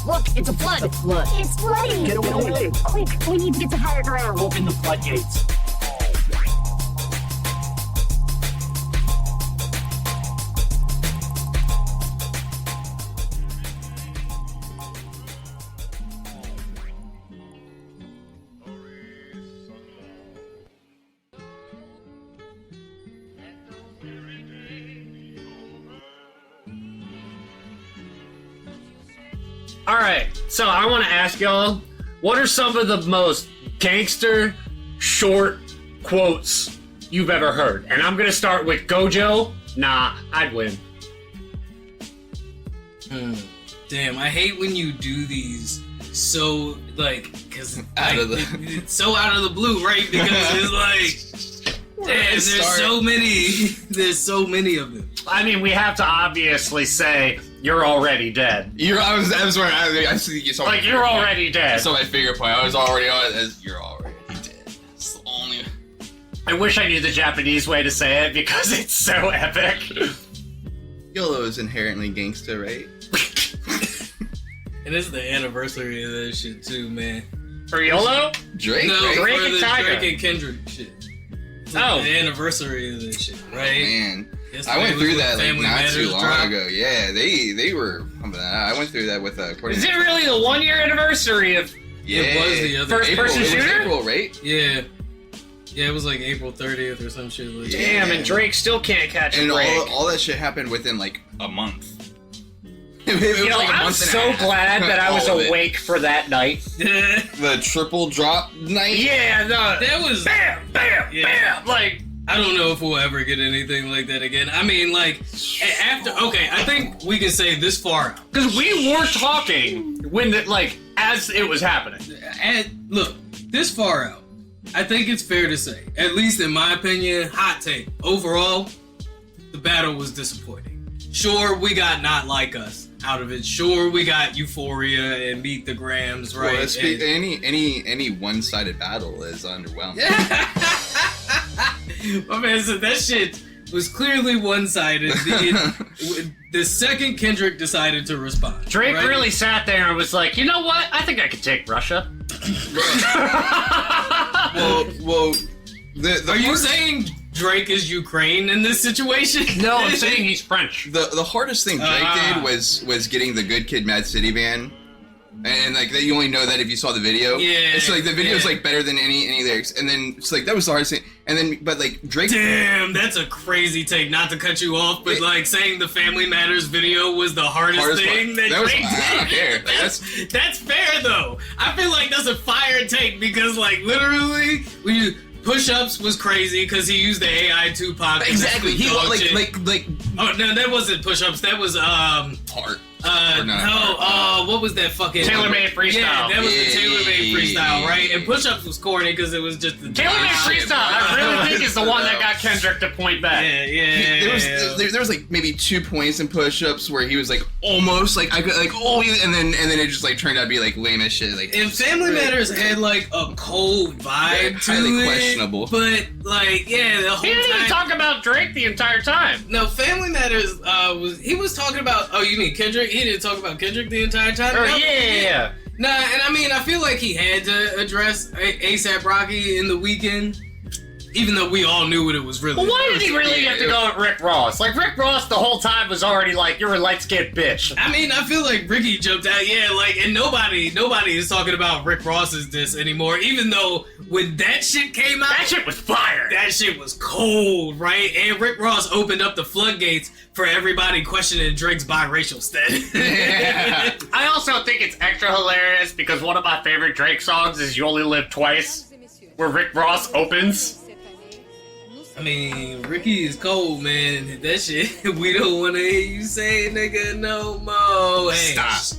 Look, it's a flood. It's a flood. It's flooding. Get away. Quick, we need to get to higher ground. Open the floodgates. Alright, so I want to ask y'all, what are some of the most gangster short quotes you've ever heard? And I'm gonna start with Gojo. Nah, I'd win. Damn, I hate when you do these so, like, because it's so out of the blue, right? Because it's like, damn, there's so many of them. I mean, we have to obviously say, you're already dead. I was wondering, I see you saw like, you're already dead. I saw my finger point. I was already on it. You're already dead. It's the only... I wish I knew the Japanese way to say it because it's so epic. YOLO is inherently gangster, right? And it's the anniversary of that shit too, man. For YOLO? Drake? No, right? for Drake and the Tiger. Drake and Kendrick shit. It's Oh. like the anniversary of that shit, right? Oh, man. Yesterday I went was through when that like Family not Matters too long dropped. ago. Yeah, they were. I went through that with Is it really the 1 year anniversary of Yeah, It was the other First April, person it was shooter? April, right? Yeah. Yeah, it was like April 30th or some shit like that. Damn, and Drake still can't catch a And break. all that shit happened within like a month. You know, I'm so glad that I was All of it. awake for that night. The triple drop night. Yeah, That was... bam, bam, Yeah. bam. Like, I don't know if we'll ever get anything like that again. I mean, like, after... Okay, I think we can say this far out. because we were talking when, as it was happening. And look, this far out, I think it's fair to say, at least in my opinion, hot take, overall, the battle was disappointing. Sure, we got Not Like Us out of it. Sure, we got Euphoria and Meet the Grams, right? Well, any one-sided battle is underwhelming. My man said that shit was clearly one-sided. The second Kendrick decided to respond. Drake right? really sat there and was like, you know what? I think I could take Russia. well, Are you saying Drake is Ukraine in this situation? No, I'm saying he's French. the hardest thing Drake did was getting the Good Kid, Mad City ban, and like you only know that if you saw the video. Yeah, it's like the video is like better than any lyrics, and then it's like that was the hardest thing. And then, but like Drake. Damn, that's a crazy take. Not to cut you off, but like saying the Family Matters video was the hardest thing part. that was, Drake I don't did. care. That's fair though. I feel like that's a fire take because like literally when you push-ups was crazy because he used the AI Tupac. Exactly. He dog like shit. Oh no, that wasn't push-ups. That was heart. What was that fucking Tailor-made freestyle. Yeah, that was the Yeah. tailor-made freestyle, right? And push-ups was corny because it was just the Tailor-made freestyle, I really think is the one that got Kendrick to point back. There was like maybe 2 points in push-ups where he was like almost like I could like and then it just like turned out to be like lame as shit. Like And Family Matters had like a cold vibe to highly it, questionable. but like the whole He didn't even time. talk about Drake the entire time. No, Family Matters was talking about. Oh, you mean Kendrick? He didn't talk about Kendrick the entire time. Or, No, yeah. Nah, and I mean, I feel like he had to address ASAP Rocky in The Weeknd, even though we all knew what it was really. But why did he really have to go at Rick Ross? Like, Rick Ross the whole time was already like, you're a light-skinned bitch. I mean, I feel like Ricky jumped out, and nobody is talking about Rick Ross's diss anymore, even though when that shit came out, That shit was fire. that shit was cold, right? And Rick Ross opened up the floodgates for everybody questioning Drake's biracial status. Yeah. I also think it's extra hilarious because one of my favorite Drake songs is You Only Live Twice, where Rick Ross opens. I mean, Ricky is cold, man. That shit, we don't want to hear you say nigga no more. Hey. Stop.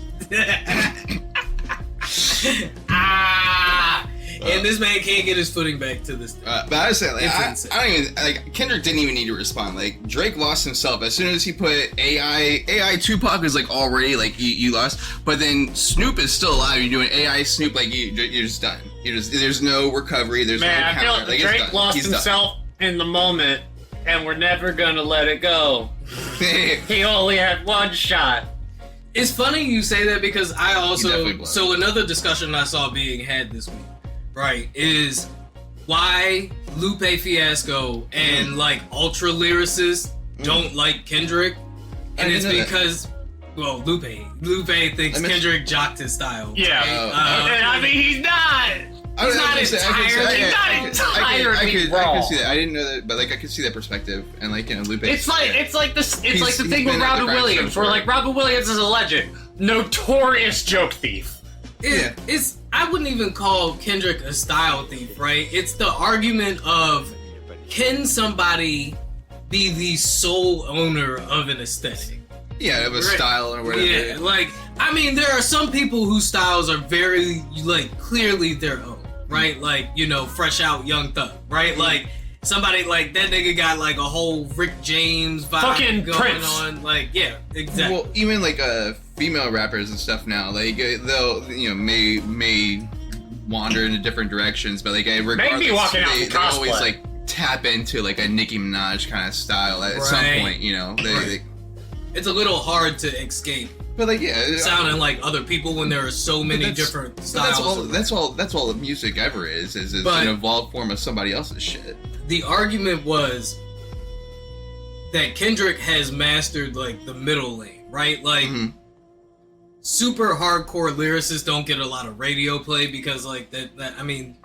And this man can't get his footing back to this. But I say, like, It's I insane. don't even like Kendrick didn't even need to respond. Like Drake lost himself as soon as he put AI Tupac is like already like you lost. But then Snoop is still alive. You're doing AI Snoop like you're just done. There's no recovery. There's Man, no I counter. feel Like, like it's Drake done. lost He's done. himself in the moment, and we're never gonna let it go. He only had one shot. It's funny you say that because I definitely also blows. so another discussion I saw being had this week, right, is why Lupe, Fiasco, and like ultra lyricists don't like Kendrick, I and it's didn't know that. because Lupe thinks Kendrick jocked his style. Yeah. right? And I mean, he's not. He's not entirely I wrong. could see that. I didn't know that, but like I could see that perspective, and like Lupe. It's like the He's thing with been at the Robin crack Williams, show where for- like Robin Williams is a legend, notorious joke thief. It's I wouldn't even call Kendrick a style thief, right? It's the argument of, can somebody be the sole owner of an aesthetic? Yeah, of a Right. style or whatever. Yeah, like, I mean, there are some people whose styles are very, like, clearly their own, right? Like, you know, Fresh Out Young Thug, right? Like, somebody like that nigga got like a whole Rick James vibe Fucking going Prince. on. Like, yeah, exactly. Well, even like female rappers and stuff now, like they'll may wander into different directions, but like regardless, Maybe walking out they in always cosplay. like tap into like a Nicki Minaj kind of style at some Right. point, you know. Right. It's a little hard to escape But like, yeah, sounding like other people when there are so many that's- different but styles. that's all music ever is But- an evolved form of somebody else's shit. The argument was that Kendrick has mastered like the middle lane, right? Like Mhm. super hardcore lyricists don't get a lot of radio play because like that I mean,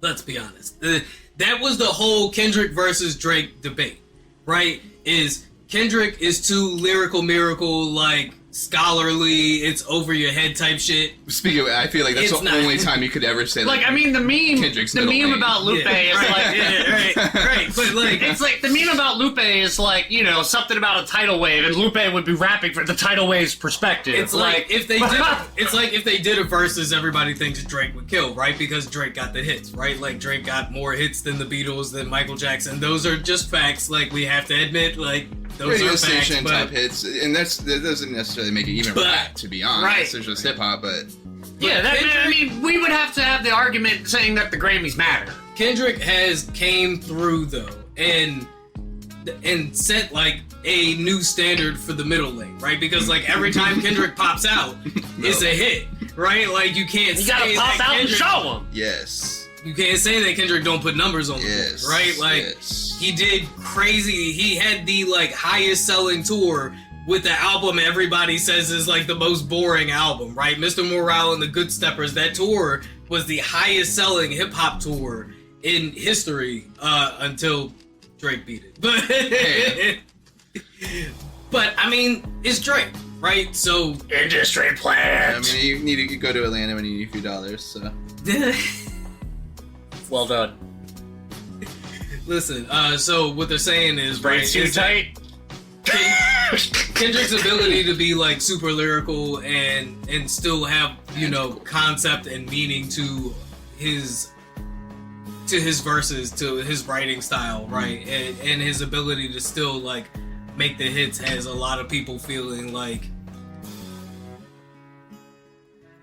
let's be honest. That was the whole Kendrick versus Drake debate, right? Is Kendrick is too lyrical miracle, like scholarly, it's over your head type shit. Speaking of it, I feel like that's It's the not. only time you could ever say Like, I mean, Kendrick's the middle meme lane. about Lupe Yeah, is right, like, yeah, right. But like, it's like the meme about Lupe is like, you know, something about a tidal wave, and Lupe would be rapping from the tidal wave's perspective. it's like if they did a versus, everybody thinks Drake would kill, right? Because Drake got the hits, right? Like Drake got more hits than the Beatles, than Michael Jackson. Those are just facts. Like we have to admit, like those radio are facts. station But type hits, and that doesn't necessarily make it even But- rap, to be honest. Right. It's just hip hop, but yeah, I mean, we would have to have the argument saying that the Grammys matter. Kendrick has came through though, and set like a new standard for the middle lane, right? Because like every time Kendrick pops out, it's a hit, right? Like you can't You say gotta pop that out and Kendrick, show them. yes, you can't say that Kendrick don't put numbers on the yes, board, right? Like yes. he did crazy. He had the like highest selling tour with the album everybody says is like the most boring album, right? Mr. Morale and the Good Steppers. That tour was the highest selling hip hop tour in history until Drake beat it. But Hey. But I mean, it's Drake, right? So industry I plant. mean, you need to go to Atlanta when you need a few dollars. So Well done. listen. So what they're saying is, right? Brains too is that tight. Kendrick's ability to be like super lyrical and still have, you know, concept and meaning to his verses, to his writing style, right? And his ability to still like make the hits has a lot of people feeling like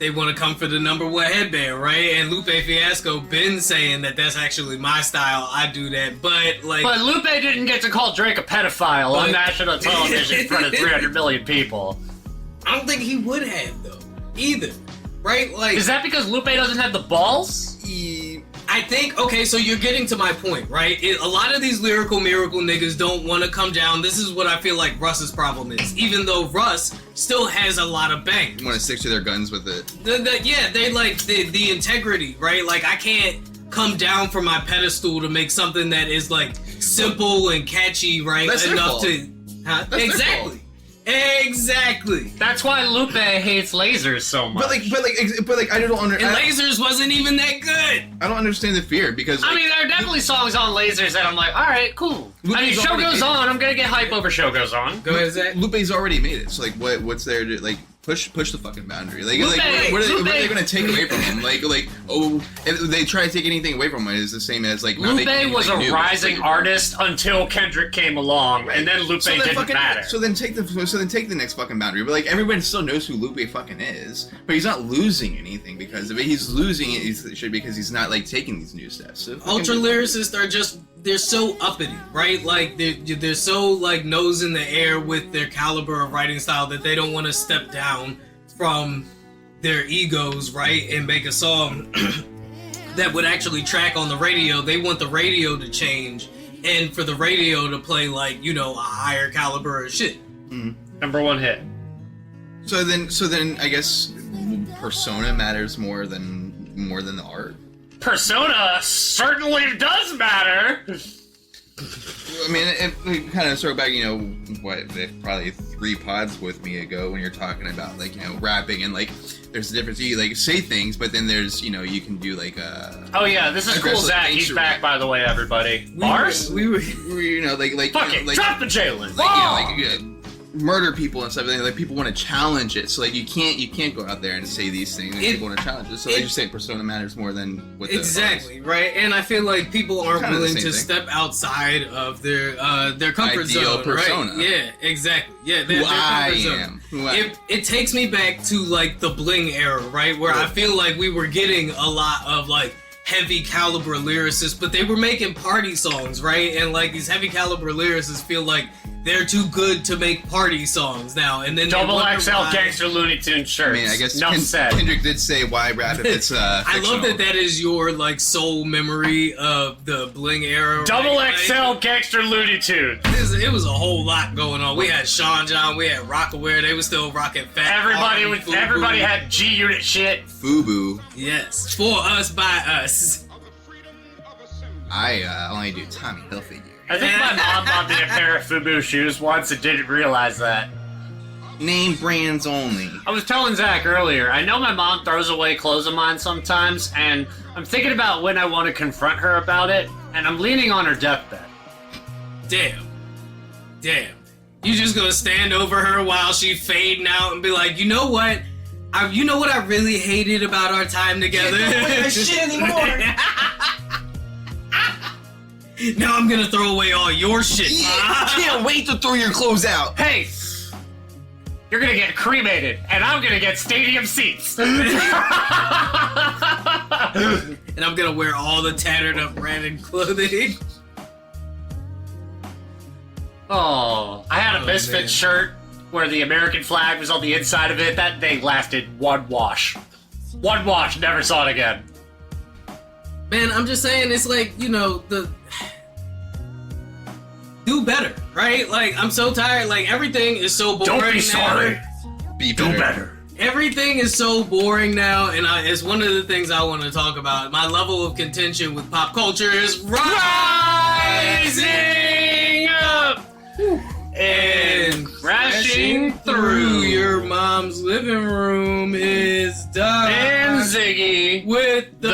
they want to come for the number one headband, right? And Lupe Fiasco been saying that that's actually my style. I do that, but like, But Lupe didn't get to call Drake a pedophile on But- national television in front of 300 million people. I don't think he would have though either, right? Like, Is that because Lupe doesn't have the balls? I think, okay, so you're getting to my point, right? A lot of these lyrical miracle niggas don't want to come down. This is what I feel like Russ's problem is. Even though Russ still has a lot of bang. want to stick to their guns with it. They like the integrity, right? Like, I can't come down from my pedestal to make something that is, like, simple and catchy, right? That's their Enough fault. to... Huh? That's their Exactly. Exactly. That's why Lupe hates lasers so much. But like, I don't And understand. Lasers wasn't even that good. I don't understand the fear because like, I mean, there are definitely songs on lasers that I'm like, all right, cool. I mean, Lupe's show already goes made it. on. I'm gonna get hype over show goes on. Go ahead, Zack. Lupe's already made it. So like, what's there to like push the fucking boundary? Like, Lupe- what are Lupe- they gonna take away from him? Like, if they try to take anything away from him, it's the same as like not making Lupe was a anything new. rising It's like- artist until Kendrick came along, and then Lupe didn't matter. So then take the next fucking boundary. But like everybody still knows who Lupe fucking is. But he's not losing anything because of it. He's losing it because he's not like taking these new steps. So fucking- Ultra lyricists are just they're so uppity, right? Like they're so like nose in the air with their caliber of writing style that they don't want to step down from their egos, right, and make a song that would actually track on the radio. They want the radio to change and for the radio to play like, you know, a higher caliber of shit. Number one hit. So then I guess persona matters more than the art. Persona certainly does matter. I mean, it kind of sort back, you know, probably 3 pods with me ago when you're talking about, like, you know, rapping and, like, there's a difference. You, like, say things, but then there's, you know, you can do, like, Oh, yeah, this is cool, Zack. He's back, by the way, everybody. Bars? We were, you know, like... Fuck you know, it, like, drop the Jalen. Like, you know, murder people and stuff. Like, people want to challenge it. So, like, you can't go out there and say these things. People want to challenge it. So they just say persona matters more than what the exactly artist. Right. And I feel like people aren't willing to step outside of their comfort zone. Persona. Right? Yeah, exactly. Yeah, their comfort zone. It takes me back to like the bling era, right? Where I feel like we were getting a lot of like heavy caliber lyricists, but they were making party songs, right? And like these heavy caliber lyricists feel like they're too good to make party songs now, and then Double XL Gangster Looney Tunes shirts. I mean, I guess said. Kendrick did say why rap if it's I love that is your like soul memory of the bling era. Double right? XL Gangster Looney Tunes. It was a whole lot going on. We had Sean John, we had Rockaware. They were still rocking fat. Everybody had G Unit shit. FUBU. Yes, for us by us. I only do Tommy Hilfiger. I think my mom bought me a pair of FUBU shoes once and didn't realize that. Name brands only. I was telling Zack earlier, I know my mom throws away clothes of mine sometimes, and I'm thinking about when I want to confront her about it, and I'm leaning on her deathbed. Damn. You just gonna stand over her while she's fading out and be like, you know what? You know what I really hated about our time together? You don't wear that shit anymore. Now I'm gonna throw away all your shit. Yeah, can't wait to throw your clothes out. Hey! You're gonna get cremated, and I'm gonna get stadium seats. And I'm gonna wear all the tattered up branded clothing. Oh, I had a Misfits shirt where the American flag was on the inside of it. That thing lasted one wash. One wash, never saw it again. Man, I'm just saying, it's like, you know, do better, right? Like, I'm so tired. Like, everything is so boring. Don't be sorry. Be Do better. Everything is so boring now, and it's one of the things I want to talk about. My level of contention with pop culture is rising up and crashing through. Your mom's living room is done. And Ziggy with the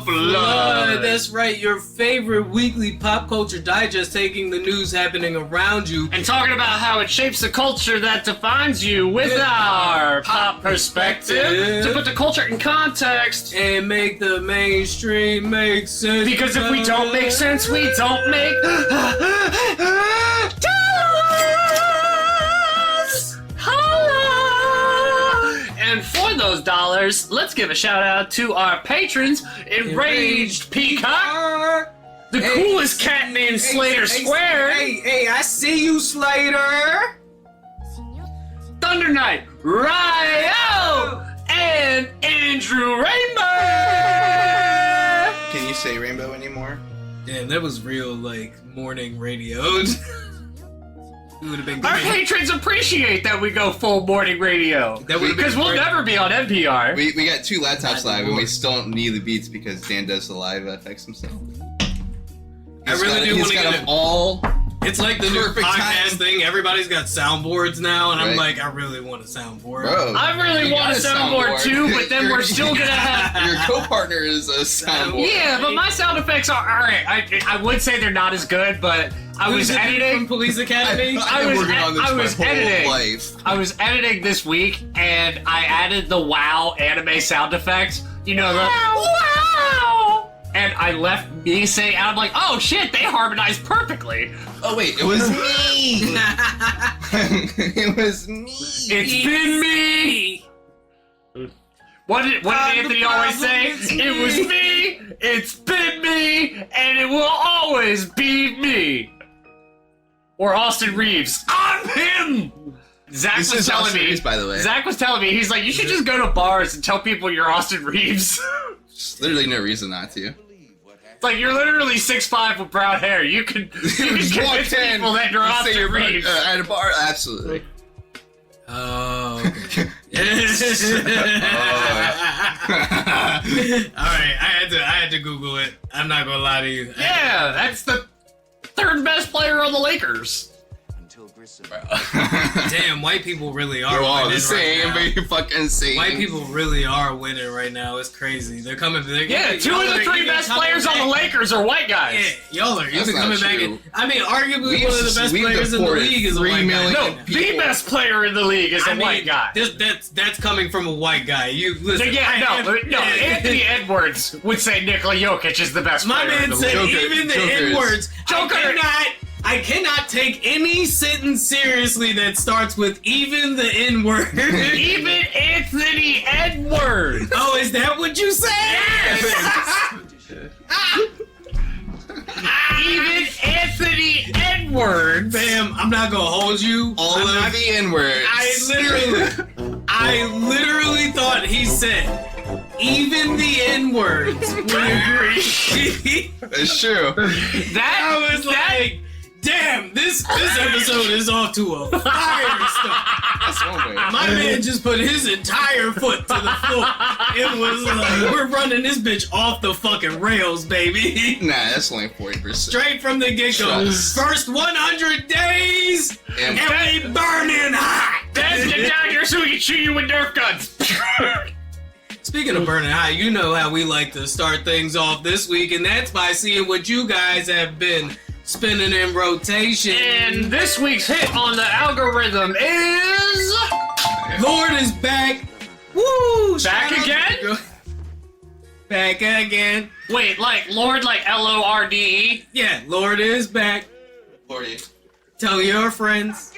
flood. flood. That's right, your favorite weekly pop culture digest, taking the news happening around you and talking about how it shapes the culture that defines you with our pop perspective to put the culture in context and make the mainstream make sense. Because if we don't make sense, we don't make dollars. And for those dollars, let's give a shout out to our patrons, Enraged Peacock, the coolest cat named Slater Square. Hey, I see you, Slater. Thunder Knight, Ryo, and Andrew Rainbow. Can you say rainbow anymore? Damn, that was real, like, morning radio. It would have been Our great. patrons appreciate that we go full morning radio. Because we'll never be on NPR. We got 2 laptops live and we still don't need the beats because Dan does the live effects himself. I really do want to get them all. It's like the new Perfect podcast time. thing. Everybody's got soundboards now, and I'm Right. like, I really want a soundboard. Bro, I really you want a got soundboard too, but then we're still gonna have. Your co-partner is a soundboard. Yeah, but my sound effects are alright. I would say they're not as good, but I was Who's it from editing. Police Academy. I've been working on this I my was whole editing. life. I was editing this week, and I added the WoW anime sound effects. You know the WoW, and I left me saying, and I'm like, oh shit, they harmonize perfectly. Oh wait, it was me. It was me. It's been me. What did Anthony always say? It was me. It's been me. me, and it will always be me. Or Austin Reeves. I'm him! Zach This was is telling Austin me. Reeves, by the way. Zach was telling me, he's like, you should just go to bars and tell people you're Austin Reeves. There's literally no reason not to. It's like, you're literally 6'5" with brown hair. You can Just convince walk in people that you're and say Austin you're Reeves. at a bar. Absolutely. Oh. Okay. All right, I had to Google it. I'm not gonna lie to you. Yeah, that's the third best player on the Lakers. Damn, white people really are We're all winning the same, right but now. you're fucking same. White people really are winning right now. It's crazy. They're coming. Yeah, two of the three best players on the Lakers are white guys. Yeah, y'all are That's either coming not back true. and I mean, arguably We've- one of the best we've players in the deported league is a 3 white guy. million No, the people. best player in the league is a I mean, white guy. That's coming from a white guy. You listen. No, Anthony Edwards would say Nikola Jokic is the best My player in man the said league. Joker- even the Joker is- N-words. Joker- I cannot take any sentence seriously that starts with even the N-word. Even Anthony Edwards! Oh, is that what you said? Even Anthony Edwards! Bam, I'm not gonna hold you. All I'm of not- the N-words. I literally thought he said even the N-words would agree. It's true. I was like, damn, this episode is off to a fire start. That's one way. My man just put his entire foot to the floor. It was like, we're running this bitch off the fucking rails, baby. Nah, that's only 40%. Straight from the get-go. Trust. First 100 days, And- and we burning hot. Let's get down here so we can shoot you with Nerf guns! Speaking of burning hot, you know how we like to start things off this week, and that's by seeing what you guys have been spinning in rotation. And this week's hit on the algorithm is... Lorde is back. Woo! Back Shout out again? to- Back again. Wait, like Lorde, like Lorde? Yeah, Lorde is back. 40. Tell your friends.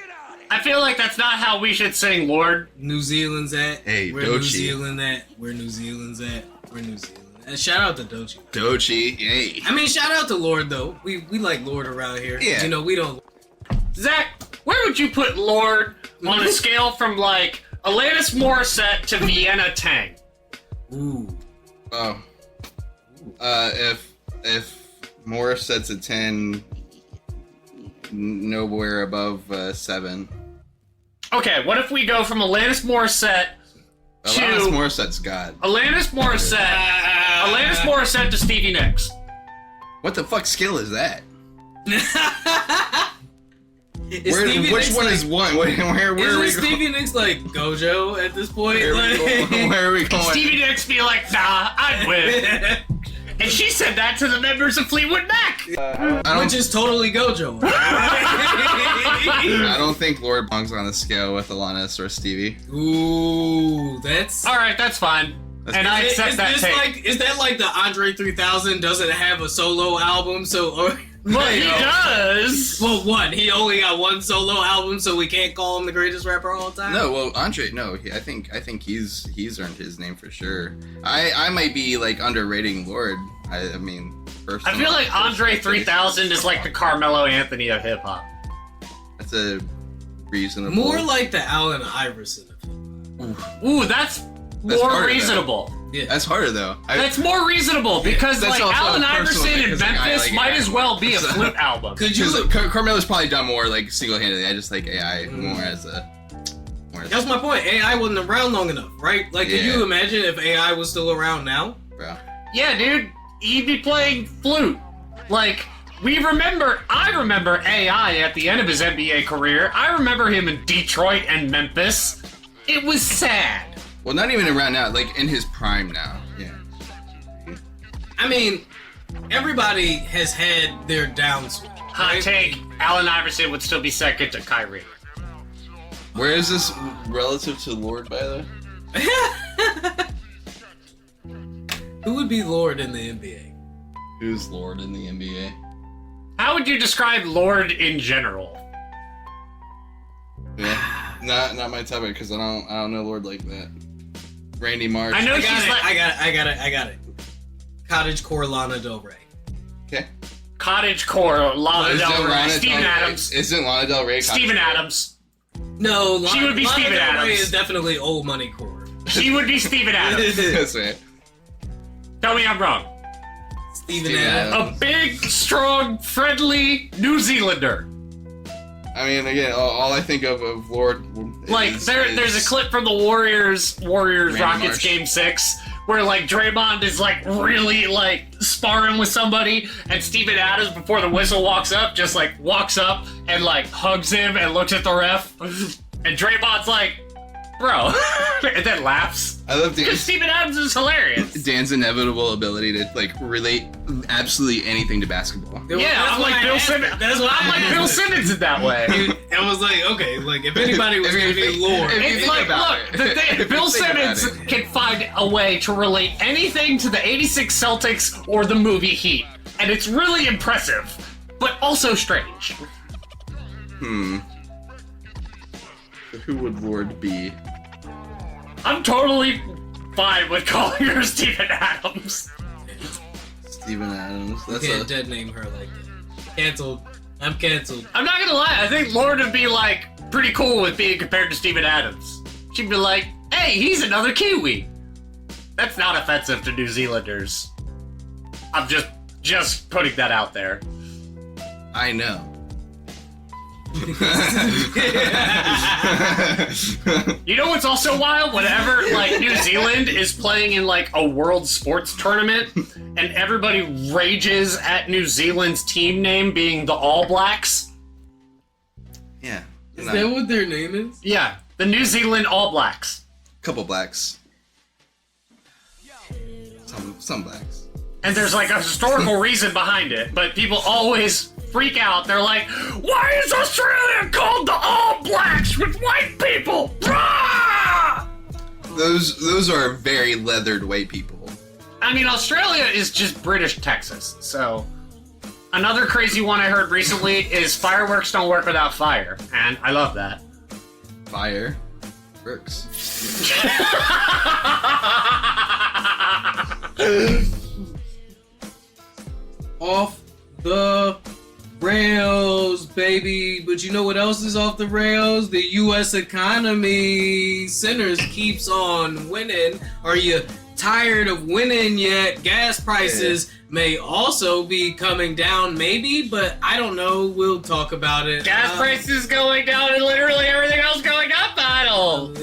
I feel like that's not how we should sing, Lorde. New Zealand's at. Hey, Where New Doechii. Zealand at. Where New Zealand's at. Where New Zealand. And shout out to Doechii. Doechii, yay. I mean, shout out to Lorde though. We like Lorde around here. Yeah. You know, we don't. Zach, where would you put Lorde on a scale from, like, Alanis Morissette to Vienna Tang? Ooh. Oh. If Morris sets a 10, nowhere above 7. Okay, what if we go from Alanis Morissette Alanis Morissette's God. Alanis Morissette to Stevie Nicks? What the fuck skill is that? Is Stevie Which Nicks one like, is one? Where are we Isn't going? Stevie Nicks like Gojo at this point? Where are we going? Stevie Nicks be like, nah, I'd win. And she said that to the members of Fleetwood Mac. Which is totally Gojo. I don't think Lorde belongs on the scale with Alanis or Stevie. Ooh, that's. All right, that's fine. That's And good. I accept that take. Is that like the Andre 3000 doesn't have a solo album? So, Well, he does. Well, one. He only got one solo album, so we can't call him the greatest rapper of all time. No, well, Andre, no. I think he's earned his name for sure. I might be like underrating Lorde. I mean, I feel like Andre 3000 is like the Carmelo Anthony of hip hop. That's a reasonable. More like the Allen Iverson. Ooh, that's more harder, though. reasonable. Yeah. That's harder though. That's more reasonable because That's like also Allen personal Iverson in because, like, I Memphis like might AI as well more. be a So- flute album. Could you? Because Carmelo's probably done more like single-handedly. I just like AI more as a. That's my point. AI wasn't around long enough, right? Like, could Yeah. you imagine if AI was still around now? Bro. Yeah, dude, he'd be playing flute. Like, I remember AI at the end of his NBA career. I remember him in Detroit and Memphis. It was sad. Well, not even around now. Like in his prime now. Yeah. I mean, everybody has had their downswing. Hot right? take, Allen Iverson would still be second to Kyrie. Where is this relative to Lorde, by the way? Who would be Lorde in the NBA? Who's Lorde in the NBA? How would you describe Lorde in general? Yeah. Not my topic because I don't know Lorde like that. Randy Marsh. I know I got she's it. like, I got it. Cottage Core Lana Del Rey. Okay. Cottagecore, Lana Del Rey, Steven Adams. Isn't Lana Del Rey? Steven Adams. No, She would be Lana Steven Del Rey Adams. is definitely old money core. She would be Steven Adams. That's right. Tell me I'm wrong. Steven Steven Adams. A big, strong, friendly New Zealander. I mean, again, all I think of Lorde. Like, there's a clip from the Warriors Randy Rockets Marsh. Game 6 where, like, Draymond is, like, really, like, sparring with somebody, and Steven Adams, before the whistle walks up, just, like, walks up and, like, hugs him and looks at the ref, and Draymond's like, bro, and then laughs. I love Because Steven Adams is hilarious. Dan's inevitable ability to like relate absolutely anything to basketball. Yeah, That's I'm why like I Bill asked Simmons. it. That's why I'm like I Bill asked it. Simmons in that way. I was like, okay, like if anybody was going to be Lorde, If you It's think like, about look, it. the thing, If Bill you think about Simmons it. can find a way to relate anything to the 86 Celtics or the movie Heat. And it's really impressive, but also strange. So who would Lorde be? I'm totally fine with calling her Steven Adams. Steven Adams. you That's can't dead name her like that. Canceled. I'm canceled. I'm not gonna lie, I think Lorde would be like pretty cool with being compared to Steven Adams. She'd be like, hey, he's another Kiwi. That's not offensive to New Zealanders. I'm just putting that out there. I know. You know what's also wild? Whenever, like, New Zealand is playing in, like, a world sports tournament, and everybody rages at New Zealand's team name being the All Blacks. Yeah. Is that what their name is? Yeah, the New Zealand All Blacks. Couple blacks. Some blacks. And there's, like, a historical reason behind it, but people always freak out. They're like, why is Australia called the All Blacks with white people? Rah! Those are very leathered white people. I mean, Australia is just British Texas, so... Another crazy one I heard recently is fireworks don't work without fire, and I love that. Fire works. Off the rails, baby. But you know what else is off the rails? The U.S. economy. Sinners keeps on winning. Are you tired of winning yet? Gas prices may also be coming down, maybe, but I don't know. We'll talk about it. Gas prices going down and literally everything else going up, Idle.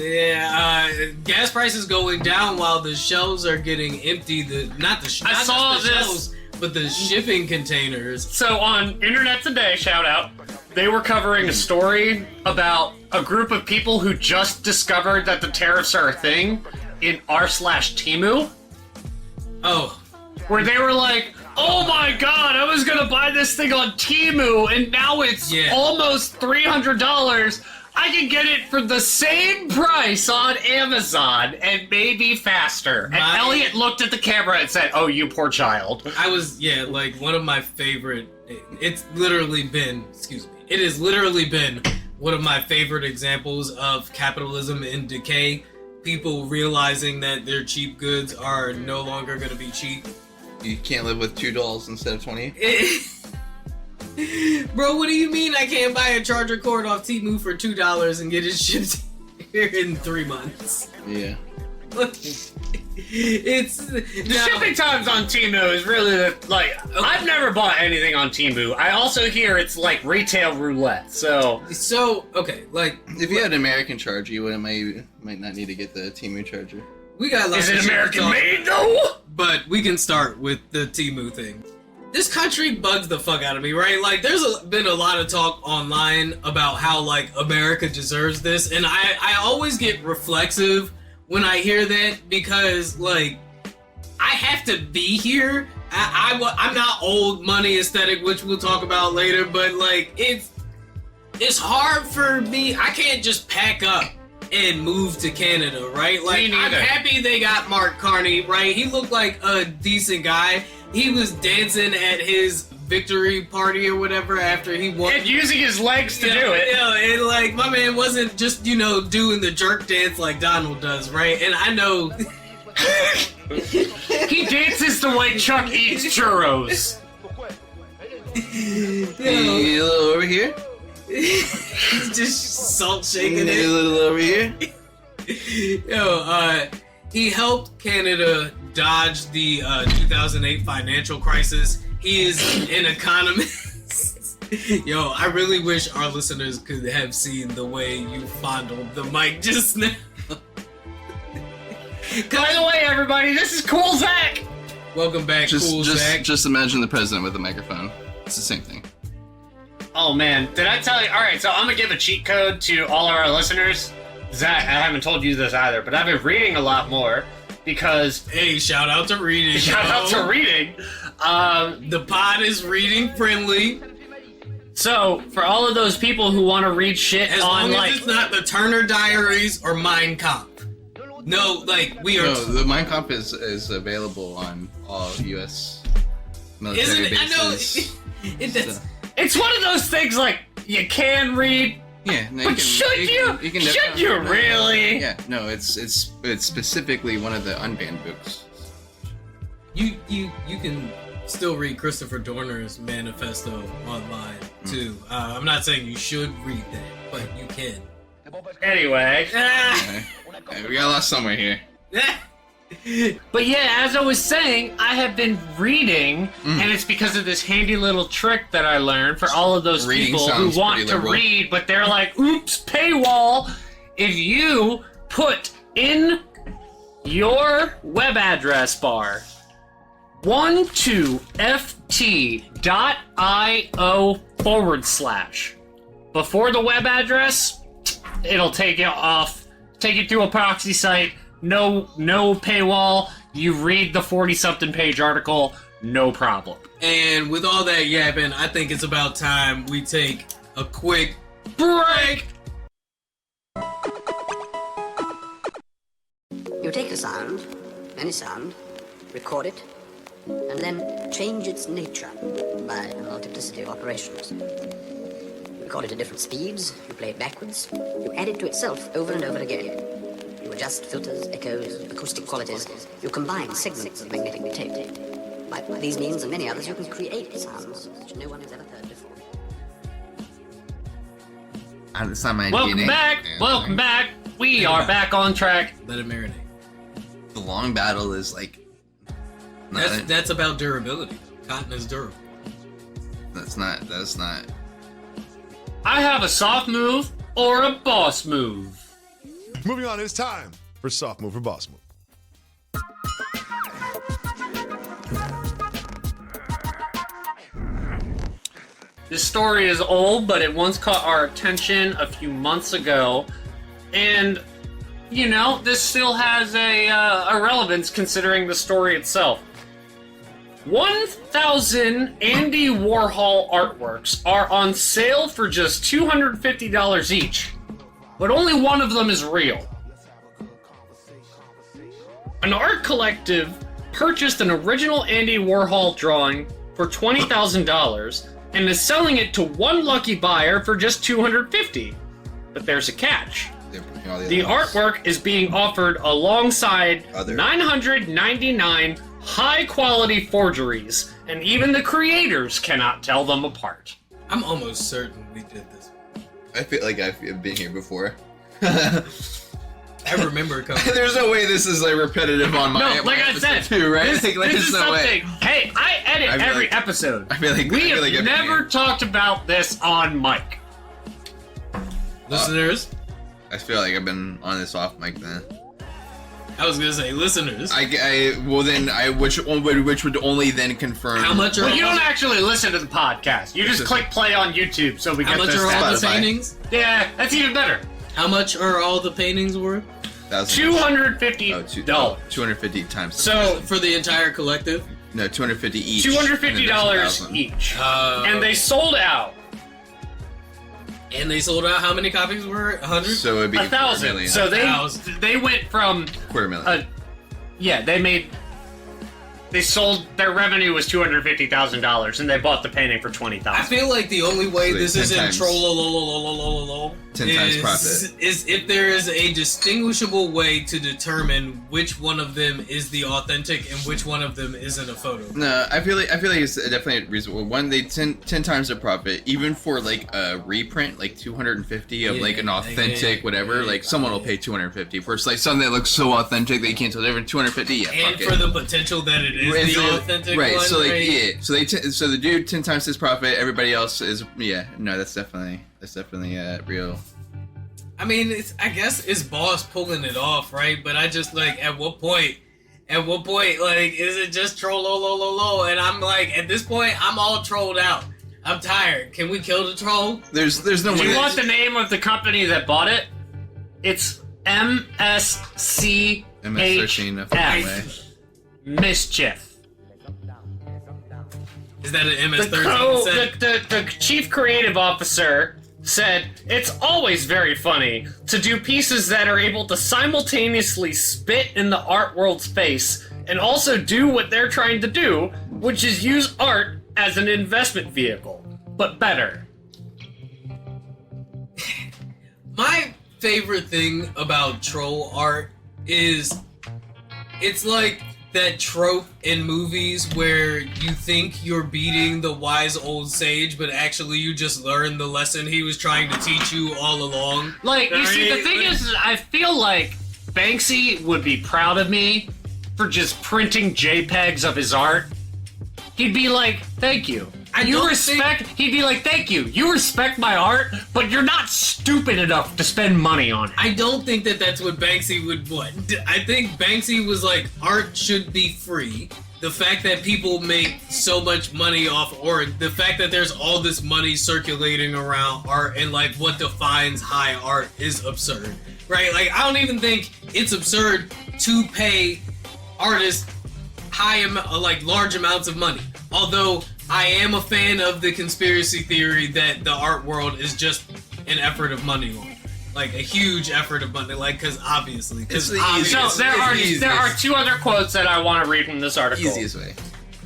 Gas prices going down while the shelves are getting empty. Not just the shelves, but the shipping containers. So on Internet Today, shout out, they were covering a story about a group of people who just discovered that the tariffs are a thing in r/Temu. Oh. Where they were like, oh my god, I was gonna buy this thing on Temu and now it's almost $300. I can get it for the same price on Amazon and maybe faster. And Elliot looked at the camera and said, oh, you poor child. I was, like one of my favorite, it has literally been one of my favorite examples of capitalism in decay. People realizing that their cheap goods are no longer going to be cheap. You can't live with $2 instead of 20. Bro, what do you mean I can't buy a charger cord off Temu for $2 and get it shipped here in 3 months? Yeah. The shipping times on Temu is really I've never bought anything on Temu. I also hear it's like retail roulette. So okay, like if you had an American charger, you might not need to get the Temu charger. We got lots is it of American made though? But we can start with the Temu thing. This country bugs the fuck out of me, right? Like, there's been a lot of talk online about how, like, America deserves this, and I always get reflexive when I hear that because, like, I have to be here. I'm not old money aesthetic, which we'll talk about later, but, like, it's hard for me. I can't just pack up and move to Canada, right? Like, I'm happy they got Mark Carney, right? He looked like a decent guy. He was dancing at his victory party or whatever after he won. And using his legs to do it. Yeah, and like, my man wasn't just, doing the jerk dance like Donald does, right? And I know... He dances the way Chuck eats churros. A little over here. Just salt shaking A it. little over here. He helped Canada dodge the 2008 financial crisis. He is an economist. Yo, I really wish our listeners could have seen the way you fondled the mic just now. By the way, everybody, this is Cool Zack. Welcome back, Cool Zack. Just imagine the president with a microphone. It's the same thing. Oh man, did I tell you? All right, so I'm gonna give a cheat code to all of our listeners. Zack, I haven't told you this either, but I've been reading a lot more because. Hey, shout out to reading. Shout out to reading. The pod is reading friendly. So for all of those people who want to read shit As on long as it's not the Turner Diaries or Mein Kampf. No, like we are. No, the Mein Kampf is available on all U.S. military Isn't it? bases. I know. That's. it's one of those things like you can read. Yeah, no, But should you? Should you really? Yeah, no, it's specifically one of the unbanned books. You can still read Christopher Dorner's manifesto online too. I'm not saying you should read that, but you can. Anyway. Okay. We got lost somewhere here. But yeah, as I was saying, I have been reading, and it's because of this handy little trick that I learned for all of those Reading people who sounds want pretty to liberal. read, but they're like, oops, paywall. If you put in your web address bar 12ft.io/ before the web address, it'll take you through a proxy site. No paywall. You read the 40-something page article, no problem. And with all that yapping, I think it's about time we take a quick Break! You take a sound, any sound, record it, and then change its nature by a multiplicity of operations. You record it at different speeds, you play it backwards, you add it to itself over and over again. You adjust filters, echoes, acoustic qualities, you combine segments of magnetic tape. By these means and many others, you can create sounds which no one has ever heard before. It's not my Welcome DNA. back! Welcome back! We are back on track. let it marinate. The long battle is like. That's about durability. Cotton is durable. That's not. I have a soft move or a boss move. Moving on, it's time for Soft Move or Boss Move. This story is old, but it once caught our attention a few months ago, and you know, this still has a relevance considering the story itself. 1,000 Andy Warhol artworks are on sale for just $250 each, but only one of them is real. An art collective purchased an original Andy Warhol drawing for $20,000 and is selling it to one lucky buyer for just $250. But there's a catch. The artwork is being offered alongside 999 high-quality forgeries, and even the creators cannot tell them apart. I'm almost certain we did this. I feel like I've been here before. I remember coming. There's no way this is like repetitive on my. No, like I said, too, right? this like, is there's no something. way. Hey, I edit I feel every like- episode. I feel like We I feel have like I've been never here. talked about this on mic. Listeners, I feel like I've been on this off mic then. I was gonna say listeners. Which would only then confirm How much are Well, you don't actually listen to the podcast. You just Just- click play on YouTube, so we How get much this. are all the Spotify. paintings? Yeah, that's even better. How much are all the paintings worth? $250. $250 times. So For the entire collective? no, $250 each. $250 each, and they sold out And they sold out how many copies were? 100? So it'd be 1,000. $250,000. So $1,000. they went from $250,000. they sold, their revenue was $250,000, and they bought the painting for $20,000. I feel like the only way So this like 10 isn't times. troll times profit. Is if there is a distinguishable way to determine which one of them is the authentic and which one of them isn't a photo. No, I feel like it's definitely reasonable. One, they 10 times their profit, even for like a reprint, like 250 of like an authentic whatever. Like someone will pay 250 for like something that looks so authentic that you can't tell the difference. 250, yeah. And for the potential that it is the authentic right, one, so like right? so the dude 10 times his profit. Everybody else is no, that's definitely real. I mean, I guess it's boss pulling it off, right? But I just like at what point, like, is it just troll low? And I'm like, at this point, I'm all trolled out. I'm tired. Can we kill the troll? There's no Do one. you want the name of the company that bought it? It's MSC. MS-13 Mischief. Is that an MS-13? The chief creative officer said, "It's always very funny to do pieces that are able to simultaneously spit in the art world's face and also do what they're trying to do, which is use art as an investment vehicle, but better." My favorite thing about troll art is it's like that trope in movies where you think you're beating the wise old sage, but actually you just learned the lesson he was trying to teach you all along. Like, you see, the thing is, I feel like Banksy would be proud of me for just printing JPEGs of his art. He'd be like, "Thank you. He'd be like, "Thank you. You respect my art, but you're not stupid enough to spend money on it." I don't think that that's what Banksy would want. I think Banksy was like, art should be free. The fact that people make so much money off art, the fact that there's all this money circulating around art and like what defines high art is absurd, right? Like, I don't even think it's absurd to pay artists large amounts of money. Although I am a fan of the conspiracy theory that the art world is just an effort of money laundering. Like a huge effort of money, like, because obviously. So there are two other quotes that I want to read from this article. Easiest way.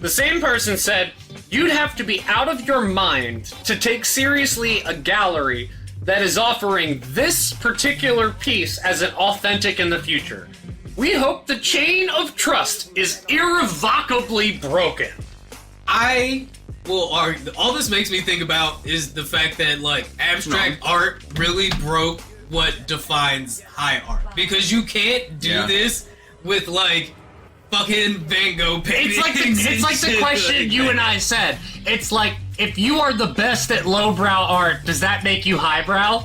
The same person said, "You'd have to be out of your mind to take seriously a gallery that is offering this particular piece as an authentic in the future. We hope the chain of trust is irrevocably broken." I will argue. All this makes me think about is the fact that like abstract art really broke what defines high art, because you can't do this with like fucking Van Gogh paintings. It's like the question you and I said. It's like, if you are the best at lowbrow art, does that make you highbrow?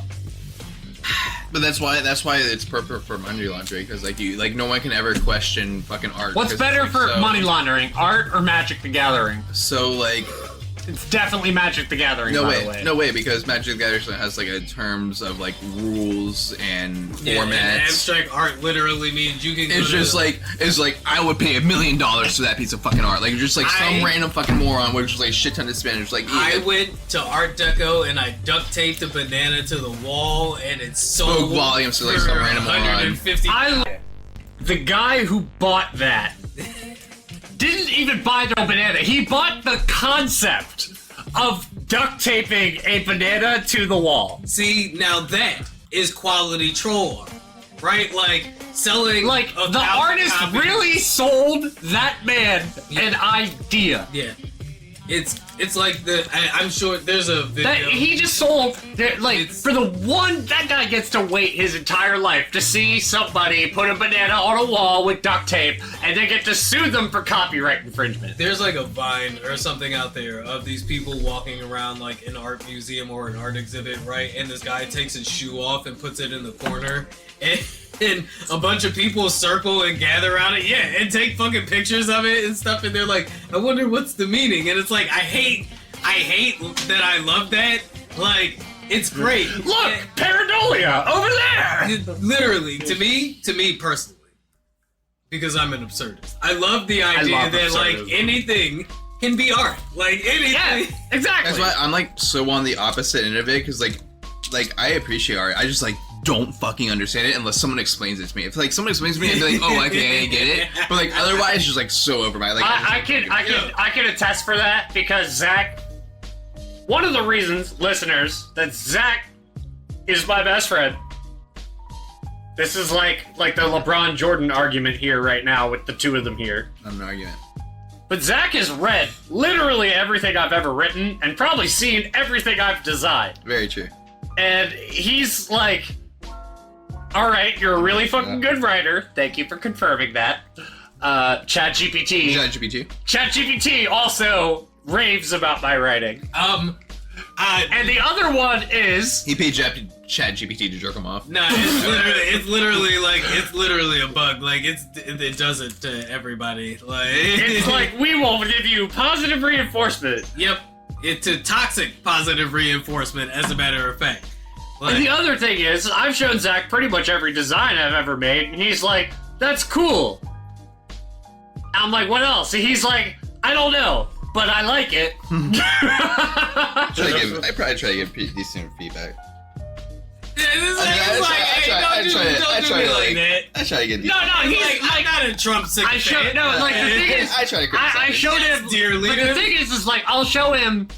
But that's why it's perfect for money laundering, because like no one can ever question fucking art. What's better for money laundering, art or Magic the Gathering? So like, it's definitely Magic the Gathering. No way, because Magic the Gathering has like a terms of like rules and formats. And abstract art literally means you can. It's like I would pay $1 million for that piece of fucking art. Like just like some random fucking moron with just like shit ton of Spanish. Like I went to Art Deco and I duct taped a banana to the wall and it sold volumes to like some random moron. The guy who bought that didn't even buy the banana. He bought the concept of duct taping a banana to the wall. See, now that is quality troll art, right? Like selling. Like the artist really sold that man an idea. Yeah. It's like I'm sure there's a video. He just sold, for the one, that guy gets to wait his entire life to see somebody put a banana on a wall with duct tape and they get to sue them for copyright infringement. There's like a Vine or something out there of these people walking around like an art museum or an art exhibit, right? And this guy takes his shoe off and puts it in the corner and a bunch of people circle and gather around it, and take fucking pictures of it and stuff, and they're like, I wonder what's the meaning, and it's like, I hate that I love that, like, it's great. Look, pareidolia, over there! Literally, to me personally, because I'm an absurdist, I love the idea that, like, anything can be art, like, anything. Yeah, exactly. That's why I'm, like, so on the opposite end of it, because, like, I appreciate art, I just, like, don't fucking understand it unless someone explains it to me. If like someone explains it to me, I'd be like, oh, okay, I get it. But like otherwise, it's just like so over my like. I can attest for that, because Zack. One of the reasons, listeners, that Zack is my best friend. This is like the LeBron Jordan argument here right now with the two of them here. I'm an argument. But Zack has read literally everything I've ever written and probably seen everything I've designed. Very true. And he's like, all right, you're a really fucking good writer. Thank you for confirming that. ChatGPT also raves about my writing. And the other one is... He paid ChatGPT to jerk him off. No, it's literally a bug. Like, it does it to everybody. Like, it's like, we will give you positive reinforcement. Yep. It's a toxic positive reinforcement, as a matter of fact. Like, and the other thing is, I've shown Zack pretty much every design I've ever made, and he's like, that's cool. I'm like, what else? And he's like, I don't know, but I like it. I probably try to give decent feedback. I try to get. No, he's like, I'm not a Trump sycophant. The thing is, I try to criticize. I showed him, dear leader. But the thing is like, I'll show him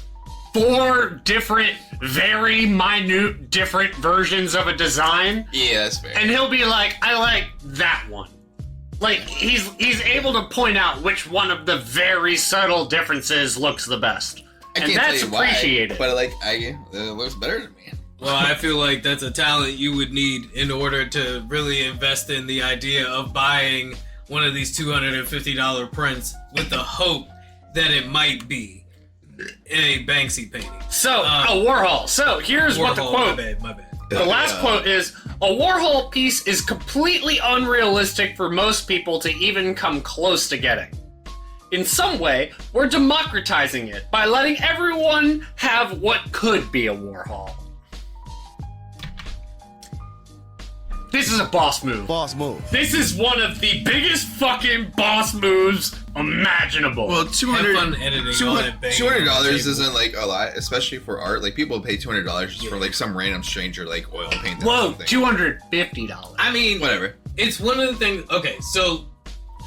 4 different, very minute, different versions of a design. Yeah, that's fair. And he'll be like, I like that one. Like, he's able to point out which one of the very subtle differences looks the best. And that's appreciated. But it looks better to me. Well, I feel like that's a talent you would need in order to really invest in the idea of buying one of these $250 prints with the hope that it might be a Banksy painting. So, a Warhol. So, here's what the quote... My bad. The last quote is, a Warhol piece is completely unrealistic for most people to even come close to getting. In some way, we're democratizing it by letting everyone have what could be a Warhol. This is a boss move. Boss move. This is one of the biggest fucking boss moves imaginable. Well, $200 isn't like a lot, especially for art. Like, people pay $200 just for like some random stranger like oil paint. Whoa, $250. I mean, whatever. It's one of the things. Okay, so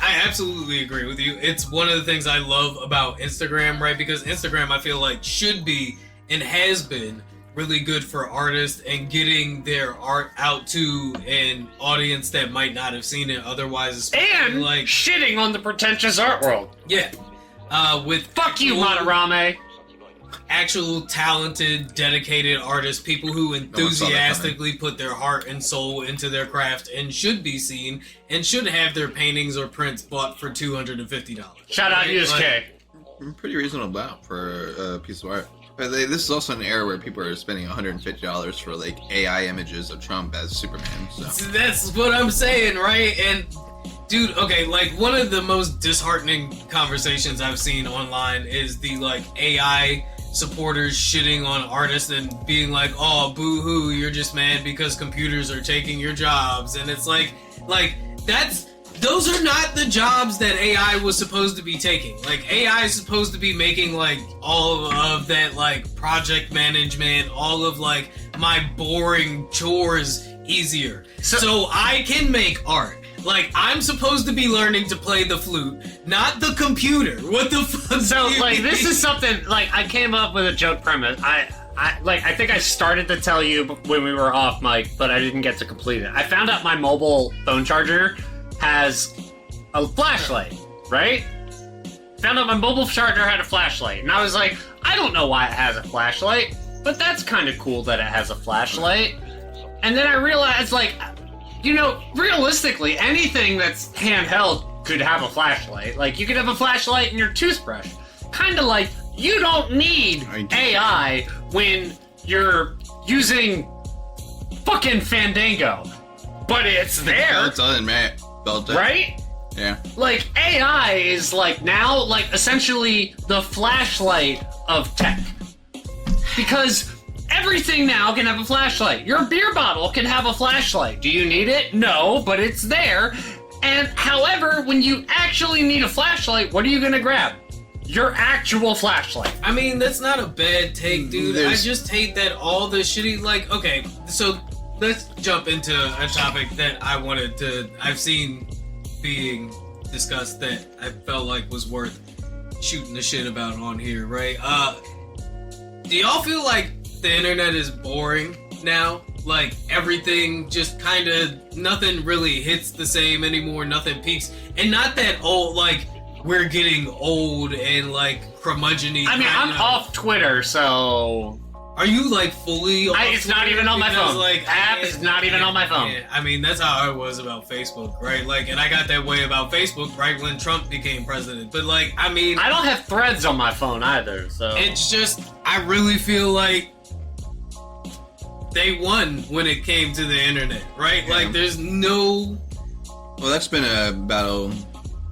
I absolutely agree with you. It's one of the things I love about Instagram, right? Because Instagram, I feel like, should be and has been really good for artists and getting their art out to an audience that might not have seen it otherwise. And like shitting on the pretentious art world. Yeah. With fuck you, Madarame. Actual talented, dedicated artists, people who enthusiastically put their heart and soul into their craft and should be seen and should have their paintings or prints bought for $250. Shout out USK. Pretty reasonable amount for a piece of art. But this is also an era where people are spending $150 for like AI images of Trump as Superman. So that's what I'm saying, right? And dude, okay, like one of the most disheartening conversations I've seen online is the like AI supporters shitting on artists and being like, "Oh, boo-hoo, you're just mad because computers are taking your jobs." And it's like those are not the jobs that AI was supposed to be taking. Like, AI is supposed to be making, like, all of that, like, project management, all of, like, my boring chores easier. So I can make art. Like, I'm supposed to be learning to play the flute, not the computer. What the fuck? So, like, this is something, like, I came up with a joke premise. I think I started to tell you when we were off mic, but I didn't get to complete it. I found out my mobile phone charger has a flashlight, right? Found out my mobile charger had a flashlight, and I was like, I don't know why it has a flashlight, but that's kind of cool that it has a flashlight. And then I realized, like, you know, realistically, anything that's handheld could have a flashlight. Like, you could have a flashlight in your toothbrush. Kind of like, you don't need AI when you're using fucking Fandango. But it's there. It's done, man. Right? Yeah. Like, AI is, like, now, like, essentially the flashlight of tech. Because everything now can have a flashlight. Your beer bottle can have a flashlight. Do you need it? No, but it's there. And, however, when you actually need a flashlight, what are you gonna grab? Your actual flashlight. I mean, that's not a bad take, dude. I just hate that all the shitty, like, okay, so let's jump into a topic that I've seen being discussed that I felt like was worth shooting the shit about on here, right? Do y'all feel like the internet is boring now? like everything just kind of, nothing really hits the same anymore, nothing peaks. And not that old, like, we're getting old and like curmudgeon-y. I mean, I'm off Twitter, so... Are you like fully off it's not Twitter? even on my Because, phone. like, The app is not even on my phone. Yeah, I mean, that's how I was about Facebook, right? Like, and I got that way about Facebook right when Trump became president. But like, I mean... I don't have Threads on my phone either, so... It's just, I really feel like they won when it came to the internet, right? Yeah. Like, there's no... Well, that's been a battle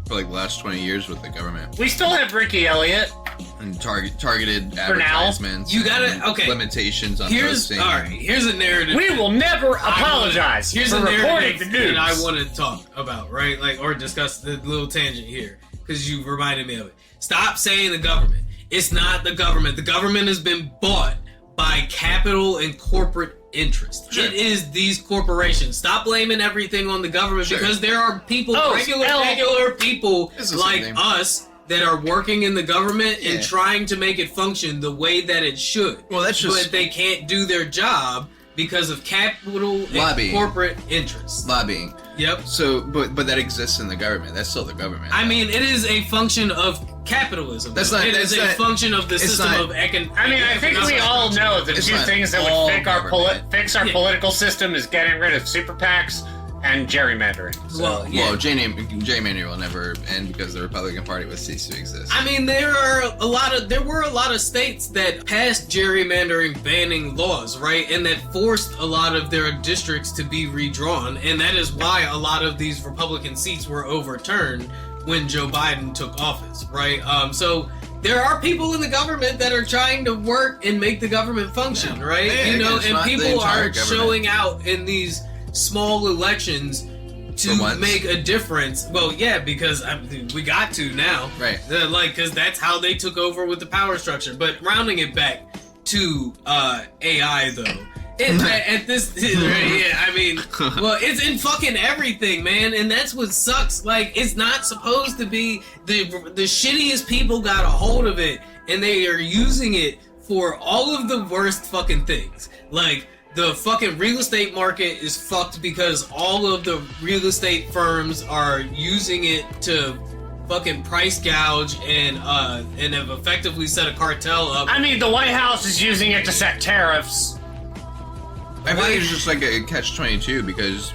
for like the last 20 years with the government. We still have Ricky Elliott. And targeted For now. advertisements. You gotta- and okay. Limitations on Here's, posting. all right, here's a narrative. We will never apologize Here's for a reporting narrative the news. that I want to talk about, right? Like, or discuss the little tangent here, because you reminded me of it. Stop saying the government. It's not the government. The government has been bought by capital and corporate interest. Sure. It is these corporations. Stop blaming everything on the government, Sure. because there are people, Oh, regular people It's the like same thing. us that are working in the government Yeah. and trying to make it function the way that it should. Well, that's just- But they can't do their job because of capital and Lobbying. corporate interests. Lobbying. Yep. So, but that exists in the government. That's still the government. I mean, it is a function of capitalism. That's though. not- It that's is a not- function of the it's system not- of I mean, I think we all know the It's two not things that all would government. fix our Yeah. political system is getting rid of super PACs and gerrymandering. So. Well, yeah. Well, gerrymandering will never end because the Republican Party will cease to exist. I mean, there were a lot of states that passed gerrymandering banning laws, right? And that forced a lot of their districts to be redrawn. And that is why a lot of these Republican seats were overturned when Joe Biden took office, right? So there are people in the government that are trying to work and make the government function, right? Yeah, you know, it's and not the people entire are government. showing out in these small elections to For once. make a difference. Well, yeah, because we got to now. Right. Like, because that's how they took over with the power structure. But rounding it back to AI, though. At this, yeah, I mean, well, it's in fucking everything, man, and that's what sucks. Like, it's not supposed to be. The shittiest people got a hold of it, and they are using it for all of the worst fucking things. Like, the fucking real estate market is fucked because all of the real estate firms are using it to fucking price gouge and have effectively set a cartel up. I mean, the White House is using it to set tariffs. I feel like it's just like a catch-22 because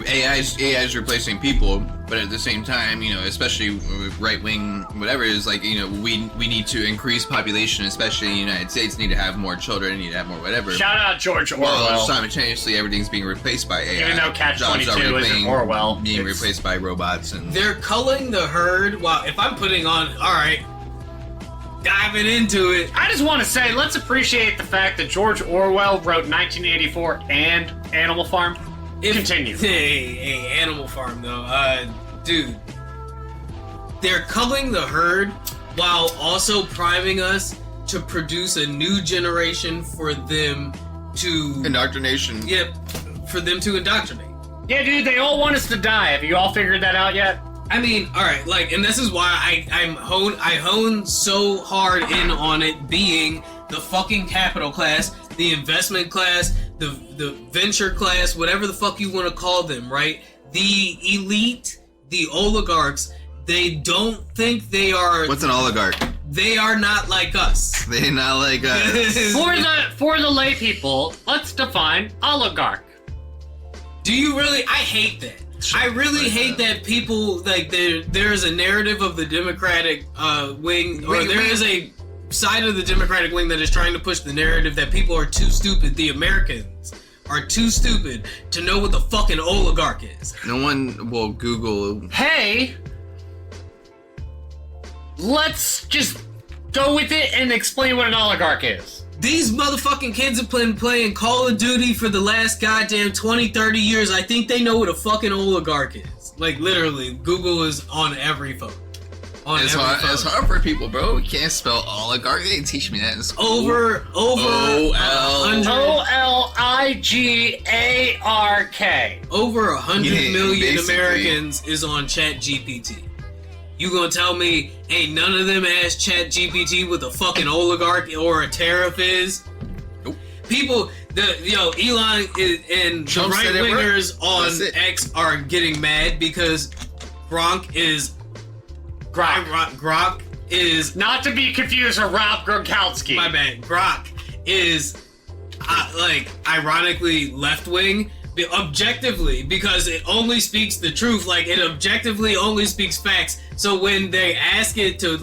AI is replacing people, but at the same time, you know, especially with right-wing whatever, is like, you know, we need to increase population, especially in the United States, need to have more children, need to have more whatever. Shout out George Well, Orwell. simultaneously, everything's being replaced by AI. Even though Jobs are Catch-22 isn't being- Orwell. being It's- replaced by robots and They're culling the herd. Wow, if I'm putting on, all right, diving into it. I just want to say, let's appreciate the fact that George Orwell wrote 1984 and Animal Farm. Continue. Hey, Animal Farm though, dude. They're culling the herd while also priming us to produce a new generation for them to. indoctrination. Yep, for them to indoctrinate. Yeah, dude, they all want us to die. Have you all figured that out yet? I mean, all right, like, and this is why I hone so hard in on it being the fucking capital class, the investment class, the venture class, whatever the fuck you want to call them, right? The elite, the oligarchs, they don't think they are. What's an oligarch? They are not like us. They not like us. For the lay people, let's define oligarch. Do you really? I hate that. I really hate that people like there is a narrative of the Democratic wing, or there is a side of the Democratic wing that is trying to push the narrative that people are too stupid. The Americans are too stupid to know what the fucking oligarch is. No one will Google. Hey, let's just go with it and explain what an oligarch is. These motherfucking kids have been playing Call of Duty for the last goddamn 20, 30 years. I think they know what a fucking oligarch is. Like, literally, Google is on every phone. It's hard for people, bro. We can't spell oligarch. They didn't teach me that in school. Over Oligark. Over 100 Yeah, million basically. Americans is on ChatGPT. You gonna tell me ain't none of them ask ChatGPT what the fucking oligarch or a tariff is? Nope. People, Elon and the Trump right said it wingers worked. That's on it. X are getting mad because Gronk is Not to be confused with Rob Gronkowski. my bad. Gronk is ironically left wing. Objectively, because it only speaks the truth, like it objectively only speaks facts. So when they ask it to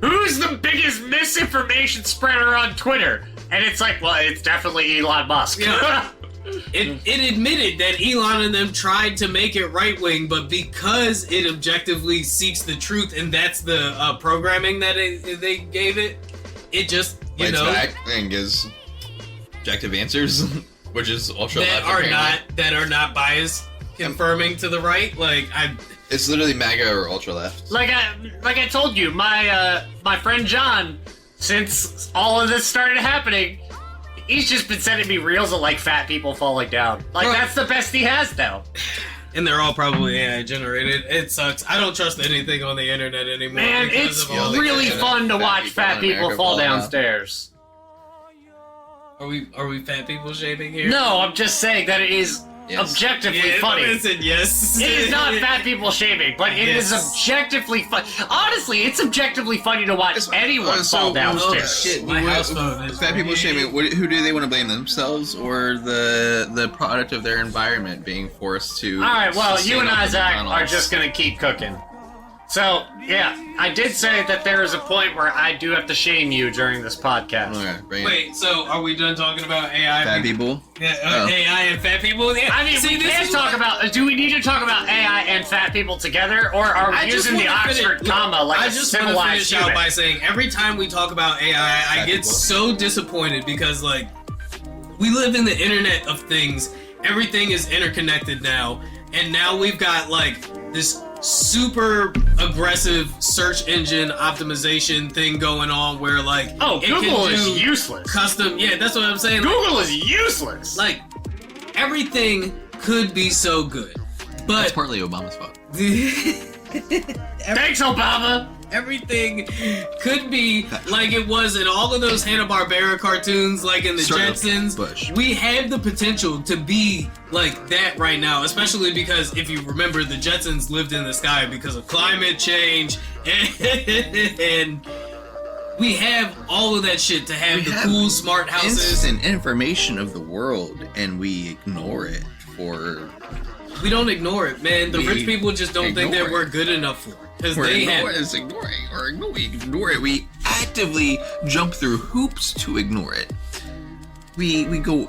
Who's the biggest misinformation spreader on Twitter? And it's like, well, it's definitely Elon Musk. Yeah. It admitted that Elon and them tried to make it right wing, but because it objectively seeks the truth, and that's the programming that they gave it, it just Fights back and gives objective answers, which is ultra that are not biased, confirming to the right. It's literally MAGA or ultra left. Like I told you, my friend John, since all of this started happening, he's just been sending me reels of fat people falling down. That's the best he has now. And they're all probably AI generated. It sucks. I don't trust anything on the internet anymore. Man, because it's of all really the fun to watch people fat in people America fall fall down. downstairs. Are we fat people shaming here? No, I'm just saying that it is Yes. objectively Yeah, funny. Listen, yes. It is not fat people shaming, but it is Yes. objectively fun. Honestly, it's objectively funny to watch anyone fall downstairs. Oh, shit, my house phone is Fat people shaming. Who do they want to blame, themselves or the product of their environment being forced to? All right, well, sustain you and up I, the Zach, are McDonald's? just gonna keep cooking. So, yeah, I did say that there is a point where I do have to shame you during this podcast. Okay, bring it. Wait, so are we done talking about AI? Fat people. Yeah, Oh. AI and fat people? Yeah. I mean, See, we this can't is talk what- about. Do we need to talk about AI and fat people together, or are we I just using the wanna finish- Oxford comma like I a just want to civilized finish out human? by saying every time we talk about AI, I get people. so disappointed because we live in the internet of things. Everything is interconnected now, and now we've got this super aggressive search engine optimization thing going on where Oh, it can Google is do useless. custom. Yeah, that's what I'm saying. Google is useless. Everything could be so good, but That's partly Obama's fault. Thanks, Obama. everything could be like it was in all of those Hanna-Barbera cartoons, like in the Sort of Jetsons. Bush. We have the potential to be like that right now, especially because if you remember, the Jetsons lived in the sky because of climate change, and we have all of that shit to have the cool smart houses. Instant information of the world, and we ignore it for. We don't ignore it, man. The We rich people just don't think that ignore we're it. good enough for it. Because We're they have. we ignore it. We actively jump through hoops to ignore it. We go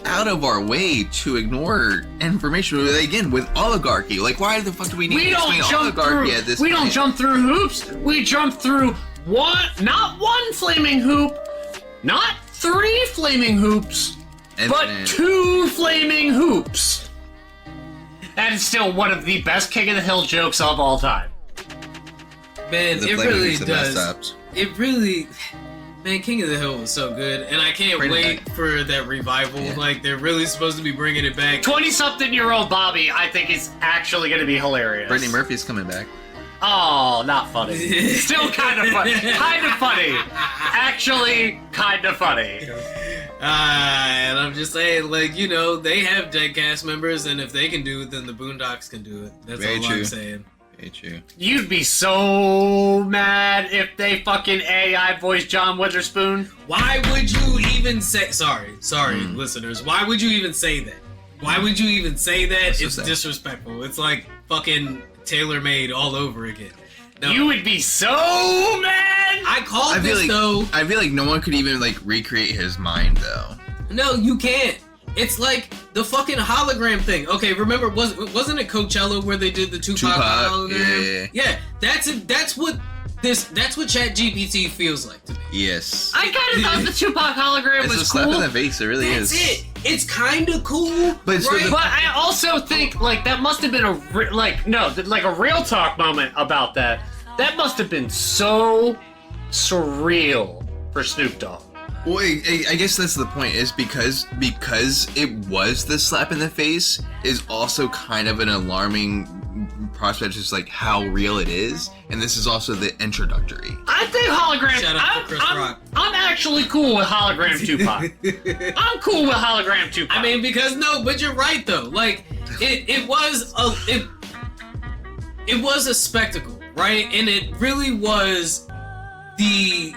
out of our way to ignore information. Again, with oligarchy, why the fuck do we need We to don't explain jump oligarchy through. at this We point? don't jump through hoops. We jump through not one flaming hoop, not 3 flaming hoops, but Infinite. 2 flaming hoops. That is still one of the best King of the Hill jokes of all time. Man, The it flaming really hoops that messed does. up. It really. Man, King of the Hill was so good, and I can't Bring it wait back. for that revival. Yeah. They're really supposed to be bringing it back. 20-something-year-old Bobby, I think, is actually going to be hilarious. Brittany Murphy's coming back. Oh, not funny. Still kind of funny. Kind of funny. Actually, kind of funny. And I'm just saying, they have dead cast members, and if they can do it, then the Boondocks can do it. That's Very all true. I'm saying. Very true. You'd be so mad if they fucking AI voiced John Witherspoon. Why would you even say? Sorry, listeners. Why would you even say that? Why would you even say that? so It's sad. disrespectful. It's like fucking tailor-made all over again. No. You would be so mad. I called I feel this like though. I feel like no one could even recreate his mind though. No, you can't. It's like the fucking hologram thing. Okay, remember wasn't it Coachella where they did the Tupac hologram? yeah. That's what ChatGPT feels like to me. Yes. I kind of thought the Tupac hologram It's a was slap cool. in the face. It really That's is. it. It's kind of cool, But it's for right? the- But I also think that must have been a real talk moment about that. That must have been so surreal for Snoop Dogg. Well, I guess that's the point. Is because it was the slap in the face is also kind of an alarming prospect is like how real it is, and this is also the introductory. I think hologram. Shout out to Chris Rock. I'm actually cool with hologram Tupac. I'm cool with hologram Tupac. I mean, because but you're right though. Like it was a spectacle, right? And it really was the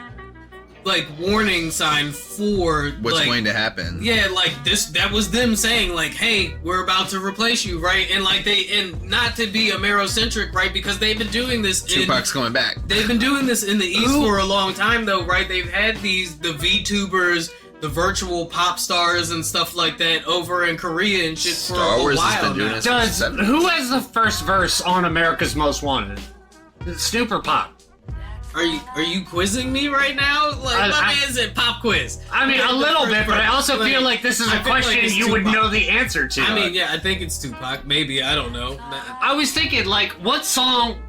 warning sign for what's going to happen. Yeah, that was them saying hey, we're about to replace you, right? And and not to be Amerocentric, right? Because they've been doing this. Tupac's coming back. They've been doing this in the East for a long time, though, right? They've had the VTubers, the virtual pop stars and stuff like that over in Korea and shit for Star Wars a while has been doing now. this. Who has the first verse on America's Most Wanted? Snoop or Pop? Are you quizzing me right now? What is it? Pop quiz. I mean, a little bit, but I also feel like this is a question you would know the answer to. I mean, yeah, I think it's Tupac. Maybe, I don't know. I was thinking, what song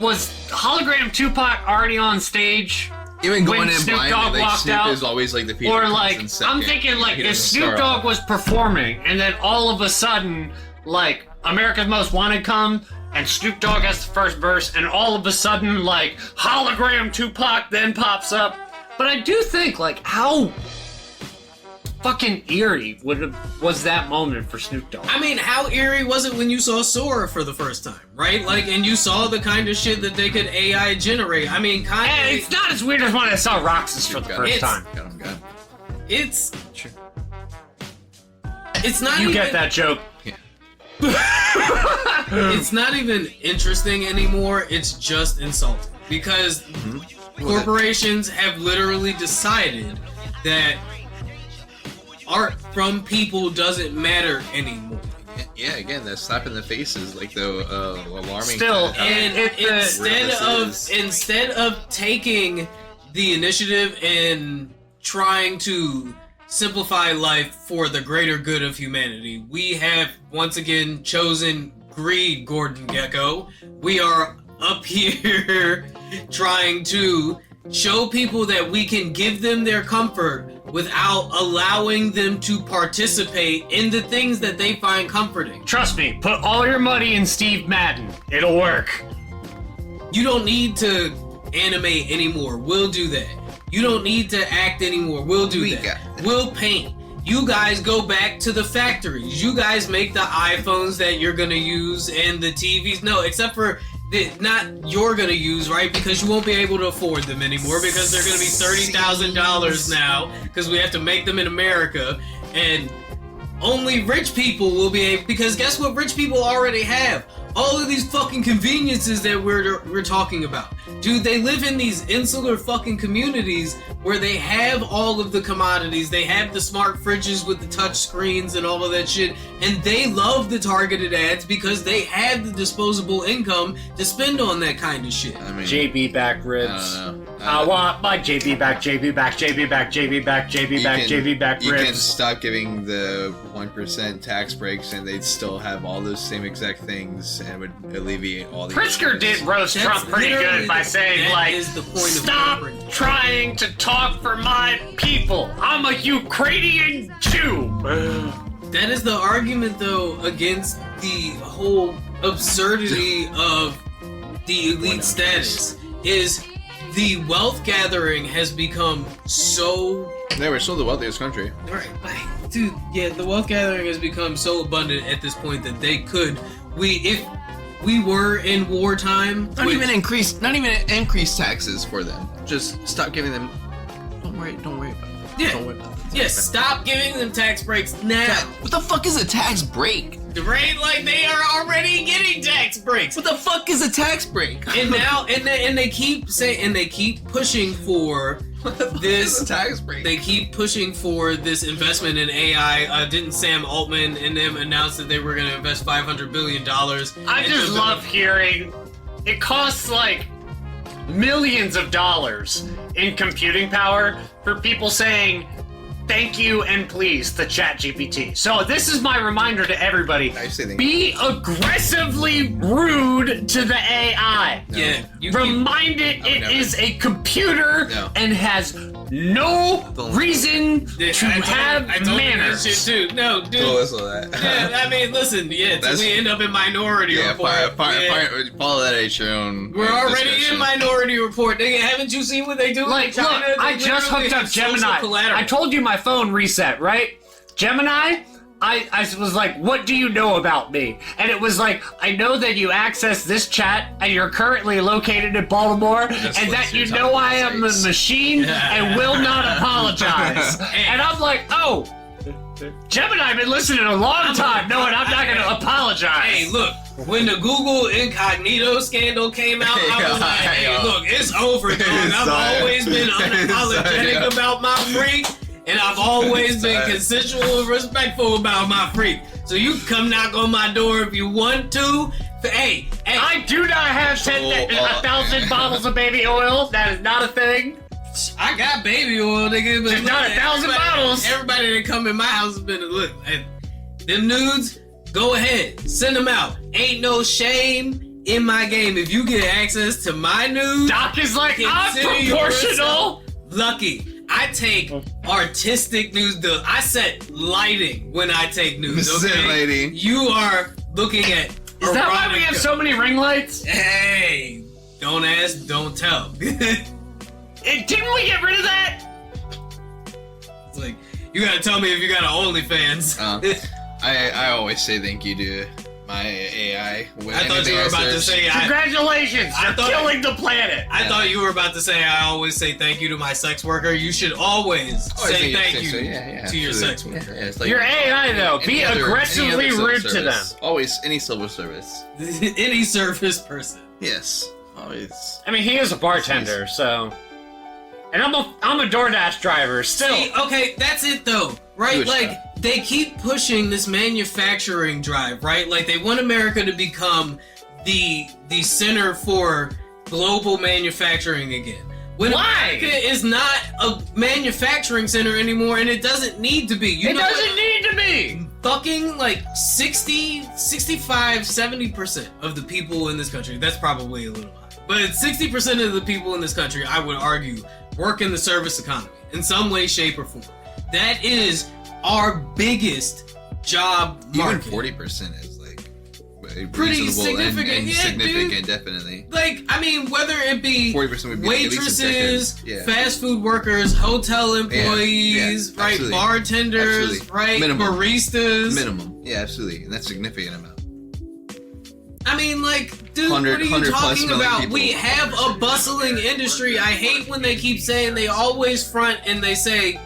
was Hologram Tupac already on stage? Even going when in Snoop blind, Dogg like walked Snoop out? is always the people. Or I'm thinking if Snoop Dogg was performing and then all of a sudden America's Most Wanted come and Snoop Dogg has the first verse and all of a sudden hologram Tupac then pops up. But I do think how fucking eerie was that moment for Snoop Dogg? I mean, how eerie was it when you saw Sora for the first time, right? And you saw the kind of shit that they could AI generate. I mean, It's not as weird as when I saw Roxas for the first time. It's not You even, get that joke. It's not even interesting anymore. It's just insulting because corporations have literally decided that art from people doesn't matter anymore. Yeah, again, that slap in the face is the alarming. Still, And instead of taking the initiative and trying to simplify life for the greater good of humanity, we have once again chosen greed, Gordon Gekko. We are up here trying to show people that we can give them their comfort without allowing them to participate in the things that they find comforting. Trust me, put all your money in Steve Madden. It'll work. You don't need to animate anymore. We'll do that. You don't need to act anymore. We'll do that. We'll paint. You guys go back to the factories. You guys make the iPhones that you're gonna use and the TVs. No, except for not you're gonna use, right? Because you won't be able to afford them anymore because they're gonna be $30,000 now because we have to make them in America, and only rich people will be able. Because guess what? Rich people already have all of these fucking conveniences that we're talking about. Dude, they live in these insular fucking communities where they have all of the commodities. They have the smart fridges with the touch screens and all of that shit. And they love the targeted ads because they have the disposable income to spend on that kind of shit. I mean, JB back ribs. I don't know. I want my JB back, JB back, JB back, JB back, JB back, JB back You can ribs. stop giving the 1% tax breaks and they'd still have all those same exact things and it would alleviate all the Pritzker did roast That's Trump pretty literally good by saying, that is the point of stop remembering. trying to talk for my people. I'm a Ukrainian Jew. That is the argument, though, against the whole absurdity of the elite status. Is the wealth gathering has become so... Yeah, we're still the wealthiest country. Right, dude, yeah, the wealth gathering has become so abundant at this point that they could... If we were in wartime... Not even increase taxes for them. Just stop giving them... Don't worry about it. Yeah. Don't worry about it. Yeah, stop giving them tax breaks now. What the fuck is a tax break? Right? They are already getting tax breaks. What the fuck is a tax break? And now, and they keep saying, and they keep pushing for this tax break. They keep pushing for this investment in AI. Didn't Sam Altman and them announce that they were going to invest $500 billion? I just love hearing it costs millions of dollars in computing power for people saying thank you and please to ChatGPT. So this is my reminder to everybody. Be aggressively rude to the AI. No. Yeah. Remind it is a computer and has no reason to have I told you that manners. shit too. No, dude. Don't listen to that. Yeah, I mean, listen, till we end up in Minority Report. Follow that at your own. We're already discretion. in Minority Report. Nigga, haven't you seen what they do Like, in China? look, I They just literally hooked up have social Gemini. collateral. I told you my phone reset, right? Gemini, I was like, what do you know about me? And it was like, I know that you access this chat and you're currently located in Baltimore and that you know I am the machine and will not apologize. And I'm like, oh, Gemini been listening a long time knowing I'm not going to apologize. Hey, look, when the Google Incognito scandal came out, I was like, hey, look, it's over, dog. I've always been unapologetic about my freak, and I've always been consensual and respectful about my freak. So you can come knock on my door if you want to. Hey, I do not have 1,000 bottles of baby oil. That is not a thing. I got baby oil, nigga, but Just not 1,000 bottles. Everybody that come in my house has been look. Them nudes, go ahead, send them out. Ain't no shame in my game. If you get access to my nudes, Doc is like, I'm consider proportional. yourself lucky. I take artistic nudes. I set lighting when I take nudes. Set Okay, lighting. You are looking at. Is that why we have so many ring lights? Hey, don't ask, don't tell. Didn't we get rid of that? It's like, you gotta tell me if you got an OnlyFans. I always say thank you to my AI. I thought you were about to say Congratulations, you're killing the planet. I thought you were about to say I always say thank you to my sex worker. You should always say thank you to your sex worker. Yeah, it's like Your AI though, be aggressively rude to them. Always, any civil service. Any service person. Yes, always. I mean, he is a bartender, so. And I'm a DoorDash driver still. See, okay, that's it though, right? Jewish Like guy. they keep pushing this manufacturing drive, right? Like they want America to become the center for global manufacturing again. When Why? America is not a manufacturing center anymore, and it doesn't need to be. You It know doesn't what? need to be. Fucking like 60, 65, 70% of the people in this country, that's probably a little high, but 60% of the people in this country, I would argue, work in the service economy in some way, shape, or form. That is our biggest job market. Even 40% is like Pretty reasonable significant, and yeah, significant, dude. definitely. Like, I mean, whether it be 40% would be at least waitresses, executives. fast food workers, hotel employees, yeah, right, absolutely. bartenders, Absolutely. right, Minimum. baristas. Minimum. Yeah, absolutely. And that's a significant amount. I mean, like, dude, 100 what are you 100 plus talking million about? people. We have a bustling industry. I hate when they keep saying they always front and they say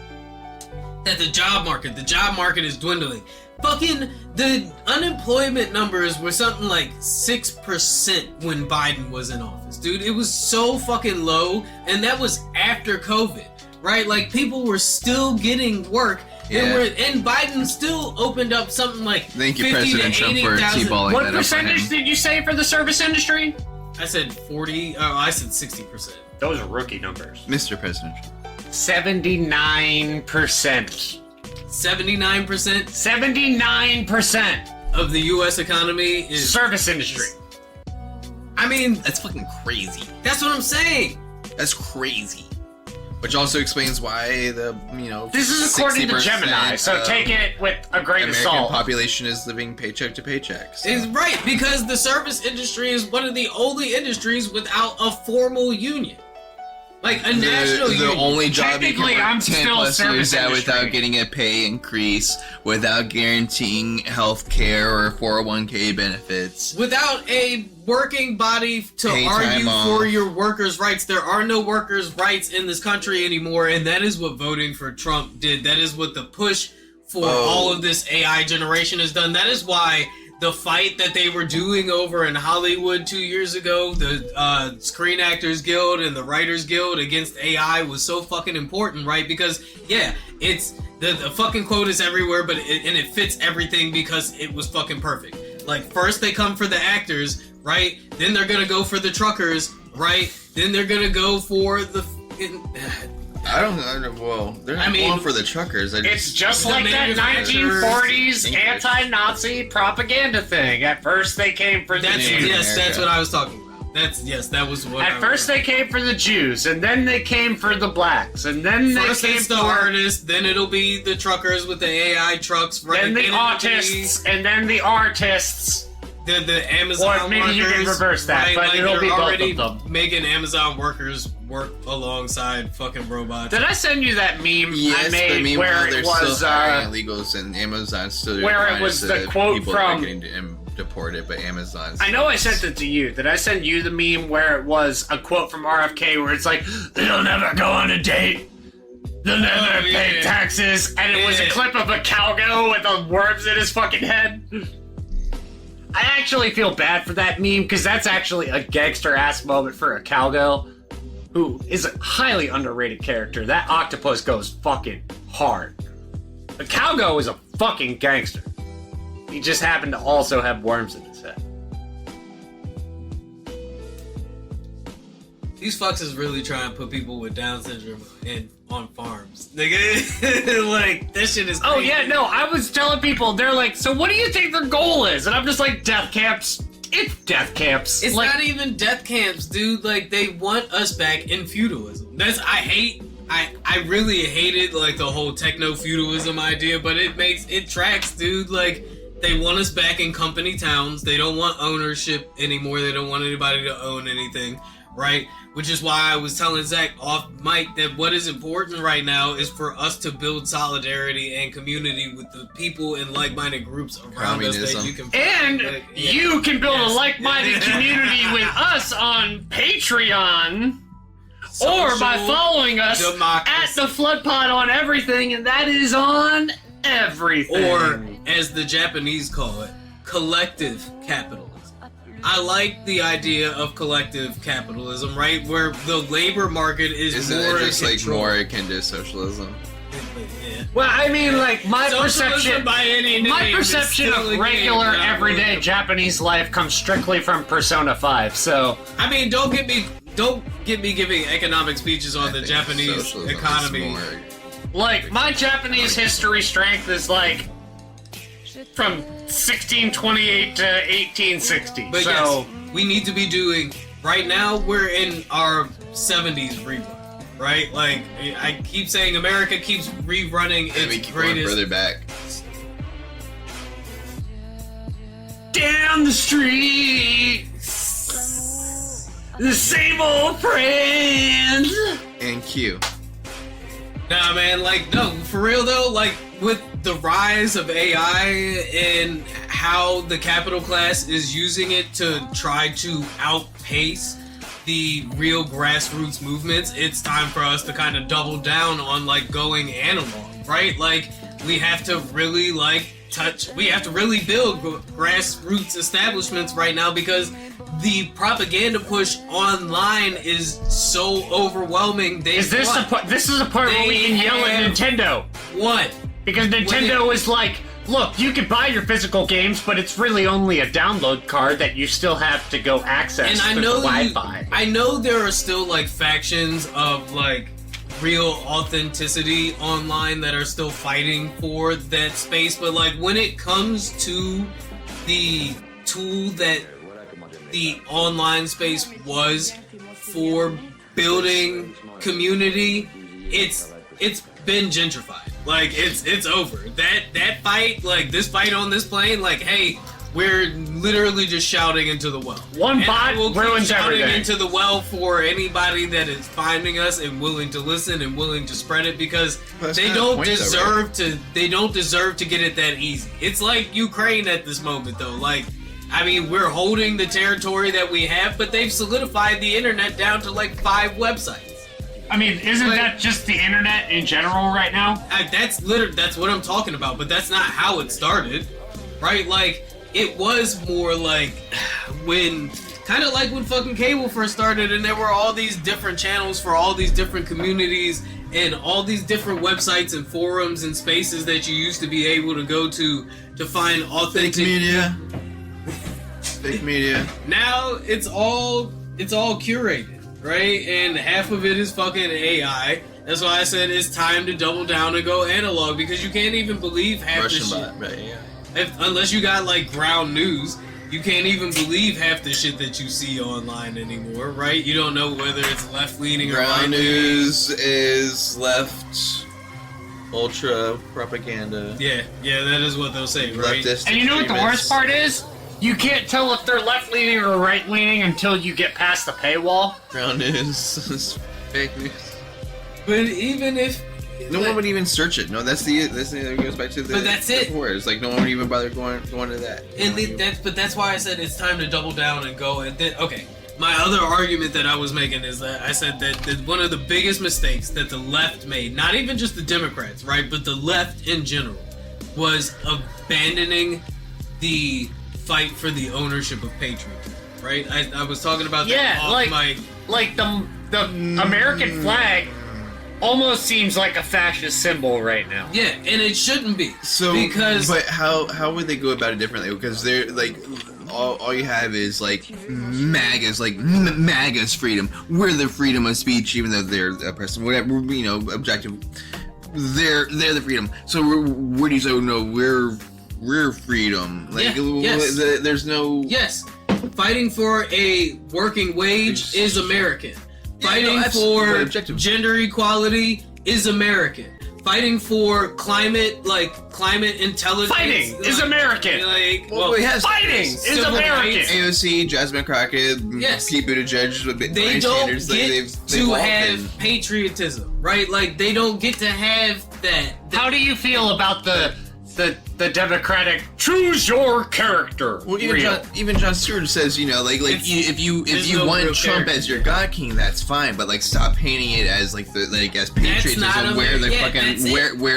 that the job market is dwindling. Fucking the unemployment numbers were something like 6% when Biden was in office, dude. It was so fucking low, and that was after COVID, right? Like people were still getting work. Yeah. And Biden still opened up something like Thank you, 50 President to Trump, for 80,000. T-balling What that up for percentage him. did you say for the service industry? I said 40. Oh, I said 60%. Those are rookie numbers. Mr. President. 79%. 79% 79% of the U.S. economy is. service industry. I mean, That's fucking crazy. that's what I'm saying. That's crazy. Which also explains why the, This is according to 60% Gemini, so of take it with a grain of American salt. population is living paycheck to paycheck. So. Is right because the service industry is one of the only industries without a formal union, like a national the union. only job you Technically, can I'm work 10 still plus service years at industry. without getting a pay increase, without guaranteeing health care or 401k benefits. Without a working body to Pay argue time off. for your workers' rights. There are no workers' rights in this country anymore, and that is what voting for Trump did. That is what the push for all of this AI generation has done. That is why the fight that they were doing over in Hollywood 2 years ago, the Screen Actors Guild and the Writers Guild against AI was so fucking important, right? Because, yeah, it's... The fucking quote is everywhere, but it fits everything because it was fucking perfect. Like, first they come for the actors, right? Then they're gonna go for the truckers, right? Then they're gonna go for the... Well, they're not going for the truckers. It's just The like that manufacturers, 1940s English. anti-Nazi propaganda thing. At first they came for the That's Jews. yes, that's what I was talking about. That was what. At first they came for the Jews, and then they came for the blacks, and then they first came it's the for artists, then it'll be the truckers with the AI trucks, right? then the autists, and then the artists. The Amazon Or maybe workers, you can reverse that, right? but like it'll be they're both already of them. making Amazon workers work alongside fucking robots. Did I send you that meme Yes, I made but meanwhile, where they're it was still hiring illegals, and Amazon's still doing where it fine was to the quote people that are from- getting deported, but Amazon's. I know I sent it to you. Did I send you the meme where it was a quote from RFK where it's like, they'll never go on a date, they'll never pay taxes, and it was a clip of a cowgirl with the worms in his fucking head? I actually feel bad for that meme because that's actually a gangster-ass moment for a cowgirl who is a highly underrated character. That octopus goes fucking hard. The cowgirl is a fucking gangster. He just happened to also have worms in his head. These fucks is really trying to put people with Down syndrome on farms. Nigga, like, that shit is crazy. Oh yeah, no, I was telling people, they're like, so what do you think their goal is? And I'm just like, death camps. It's death camps. It's like, not even death camps, dude. Like, they want us back in feudalism. I really hated, like, the whole techno-feudalism idea, but it tracks, dude. Like, they want us back in company towns. They don't want ownership anymore. They don't want anybody to own anything, right? Which is why I was telling Zack off mic that what is important right now is for us to build solidarity and community with the people in like-minded groups around us that you can and like, you can build a like-minded community with us on Patreon or by following us at the Flood Pod on everything, and that is on everything. Or, as the Japanese call it, collective capitalism. I like the idea of collective capitalism, right? Where the labor market is Isn't more it just like control. more akin to socialism? Yeah. Well, I mean, like, my Socialism perception by any my name is perception still of a regular, game, not everyday really. Japanese life comes strictly from Persona 5, so... I mean, don't get me giving economic speeches on I the think Japanese socialism is economy. more- Like, my Japanese history strength is, like, from 1628 to 1860, But so... yes, we need to be doing... Right now, we're in our 70s rerun, right? Like, I keep saying America keeps rerunning And we its keep going greatest... further back. Down the street, the same old friends. And Q. Nah, man, like, no, for real though, like, with the rise of AI and how the capital class is using it to try to outpace the real grassroots movements, it's time for us to kind of double down on, like, going analog, right? Like, we have to really, we have to really build grassroots establishments right now because the propaganda push online is so overwhelming. This is a part where we can yell at Nintendo. What? Because Nintendo is like, look, you can buy your physical games, but it's really only a download card that you still have to go access And I through know the Wi-Fi. I know there are still, like, factions of, like, real authenticity online that are still fighting for that space, but, like, when it comes to the tool that the online space was for building community, it's been gentrified. Like, it's over. That fight, like, this fight on this plane, like, hey, we're literally just shouting into the well. One And bot I will keep ruins shouting everything. into the well for anybody that is finding us and willing to listen and willing to spread it, because That's they kind of don't the point, though, right? they don't deserve to get it that easy. It's like Ukraine at this moment, though. Like, I mean, we're holding the territory that we have, but they've solidified the internet down to, like, 5 websites. I mean, isn't that just the internet in general right now? That's what I'm talking about, but that's not how it started, right? Like, it was more like when fucking cable first started, and there were all these different channels for all these different communities and all these different websites and forums and spaces that you used to be able to go to find authentic Fake media. Now it's all curated, right? And half of it is fucking AI. That's why I said it's time to double down and go analog, because you can't even believe half Russian the shit. bot, right? Yeah. Unless you got, like, ground news. You can't even believe half the shit that you see online anymore, right? You don't know whether it's left-leaning or Ground right-leaning. news is left, ultra propaganda. Yeah, that is what they'll say, right? Leftist And you know what the worst extremists. part is? You can't tell if they're left-leaning or right-leaning until you get past the paywall. Ground news is fake news. But even if No one would even search it. No, that's the that goes back to the. But that's it. Before. It's like no one would even bother going to that. but that's why I said it's time to double down and go. And then, okay, my other argument that I was making is that I said that one of the biggest mistakes that the left made, not even just the Democrats, right, but the left in general, was abandoning the fight for the ownership of patriotism. Right? I was talking about that off mic. Like the American flag almost seems like a fascist symbol right now. Yeah, and it shouldn't be. So, but how would they go about it differently? Because they're like, all you have is like MAGA's, like MAGA's freedom. We're the freedom of speech, even though they're oppressive, whatever, you know, objective. They're the freedom. So where do you say, no, we're freedom? Like, yes. There's no. Yes, fighting for a working wage is American. Fighting for gender equality is American. Fighting for climate intelligence. Fighting is American. Fighting is American. AOC, Jasmine Crockett, Pete Buttigieg, they don't get to have patriotism, right? Like, they don't get to have that. How do you feel about the Democratic choose your character? Well, even John Stewart says, you know, if you want Trump as your God King, that's fine, but like stop painting it as as patriotism, where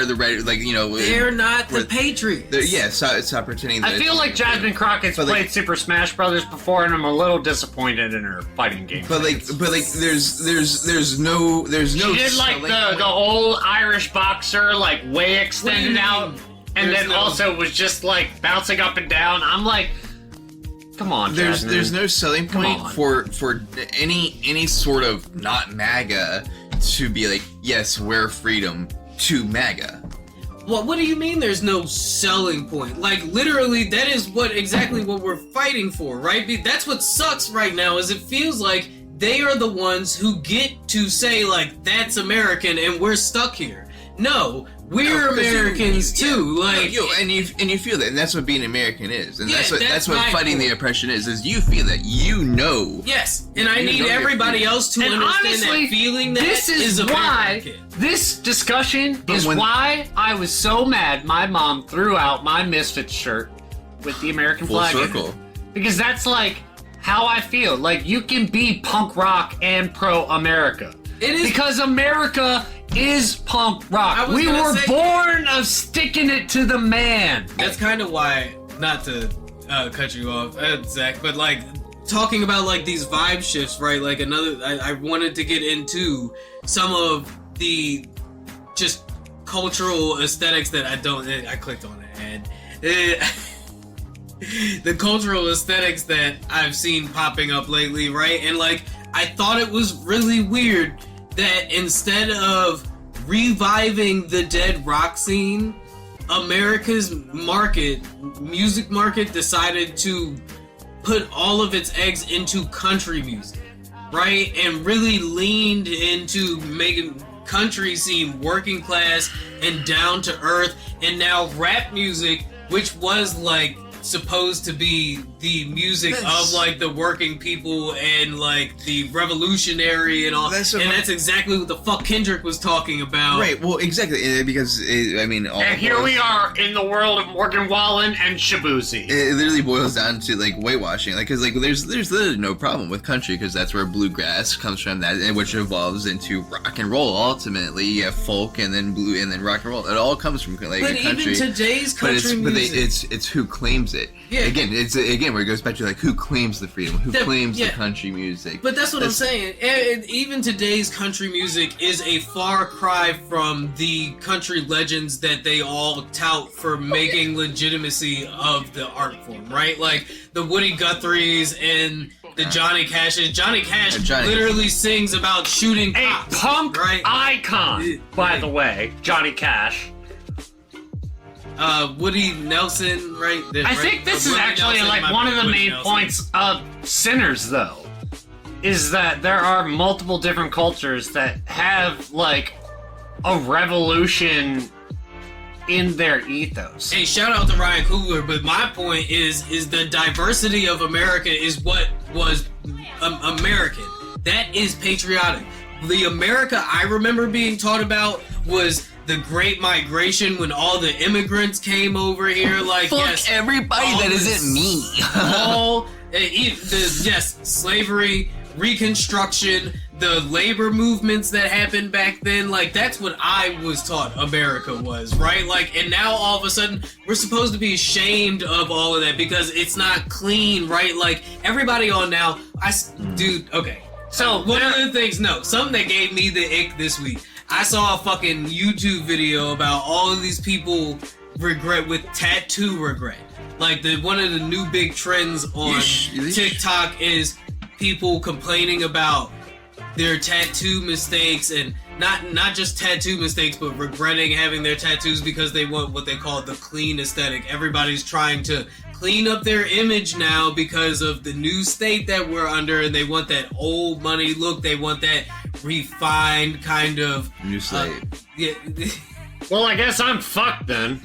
the red, like, you know, they're not the patriots. Stop pretending. That I feel like Jasmine Crockett's played Super Smash Brothers before, and I'm a little disappointed in her fighting game. But there's no. She did like the old Irish boxer, like way extended out. And then also was just like bouncing up and down. I'm like, come on, Jasmine. There's no selling point for any sort of not MAGA to be like, yes, we're freedom to MAGA. What do you mean there's no selling point? Like, literally, that is exactly what we're fighting for, right? That's what sucks right now, is it feels like they are the ones who get to say, like, that's American and we're stuck here. No, we're Americans too. And you feel that, and that's what being American is, and that's what fighting the oppression is you feel that, you know. Yes, and I need everybody else to understand honestly, that feeling. That this is why this discussion is why I was so mad. My mom threw out my Misfits shirt with the American flag. Full circle. Because that's like how I feel. Like, you can be punk rock and pro-America. It is because America is punk rock. We were born of sticking it to the man. That's kind of why, not to cut you off, Zach, but like talking about like these vibe shifts, right? Like I wanted to get into some of the just cultural aesthetics that I clicked on it, and the cultural aesthetics that I've seen popping up lately, right? And like, I thought it was really weird that instead of reviving the dead rock scene, America's music market decided to put all of its eggs into country music, right? And really leaned into making country seem working class and down to earth. And now rap music, which was like supposed to be the music of like the working people and like the revolutionary and all, that's exactly what the fuck Kendrick was talking about. Right, well, exactly, because I mean, and here we are in the world of Morgan Wallen and Shabuzi. It literally boils down to like whitewashing, like, because like there's literally no problem with country, because that's where bluegrass comes from, that which evolves into rock and roll. Ultimately, you have folk and then blue and then rock and roll. It all comes from like but country. Even today's country music, it's who claims it. Yeah. Again, it's where it goes back to like who claims the freedom, who claims the country music. But that's what I'm saying. And even today's country music is a far cry from the country legends that they all tout for making legitimacy of the art form, right? Like the Woody Guthries and the Johnny Cashes. Johnny Cash literally sings about shooting cops. A punk icon, by the way, Johnny Cash. Woody Nelson, right? I think this is actually like one of the main points of Sinners, though, is that there are multiple different cultures that have like a revolution in their ethos. Hey, shout out to Ryan Coogler, but my point is the diversity of America is what was American. That is patriotic. The America I remember being taught about was the Great Migration when all the immigrants came over here. Like, Fuck yes, everybody that isn't me. Yes, slavery, Reconstruction, the labor movements that happened back then. Like, that's what I was taught America was, right? Like, and now all of a sudden we're supposed to be ashamed of all of that because it's not clean, right? Like, everybody on now, dude, okay. So one of the things, something that gave me the ick this week. I saw a fucking YouTube video about all of these people with tattoo regret. Like one of the new big trends on TikTok is people complaining about their tattoo mistakes and not just tattoo mistakes, but regretting having their tattoos because they want what they call the clean aesthetic. Everybody's trying to clean up their image now because of the new state that we're under, and they want that old money look. They want that refined kind of new slate. Well, I guess I'm fucked then.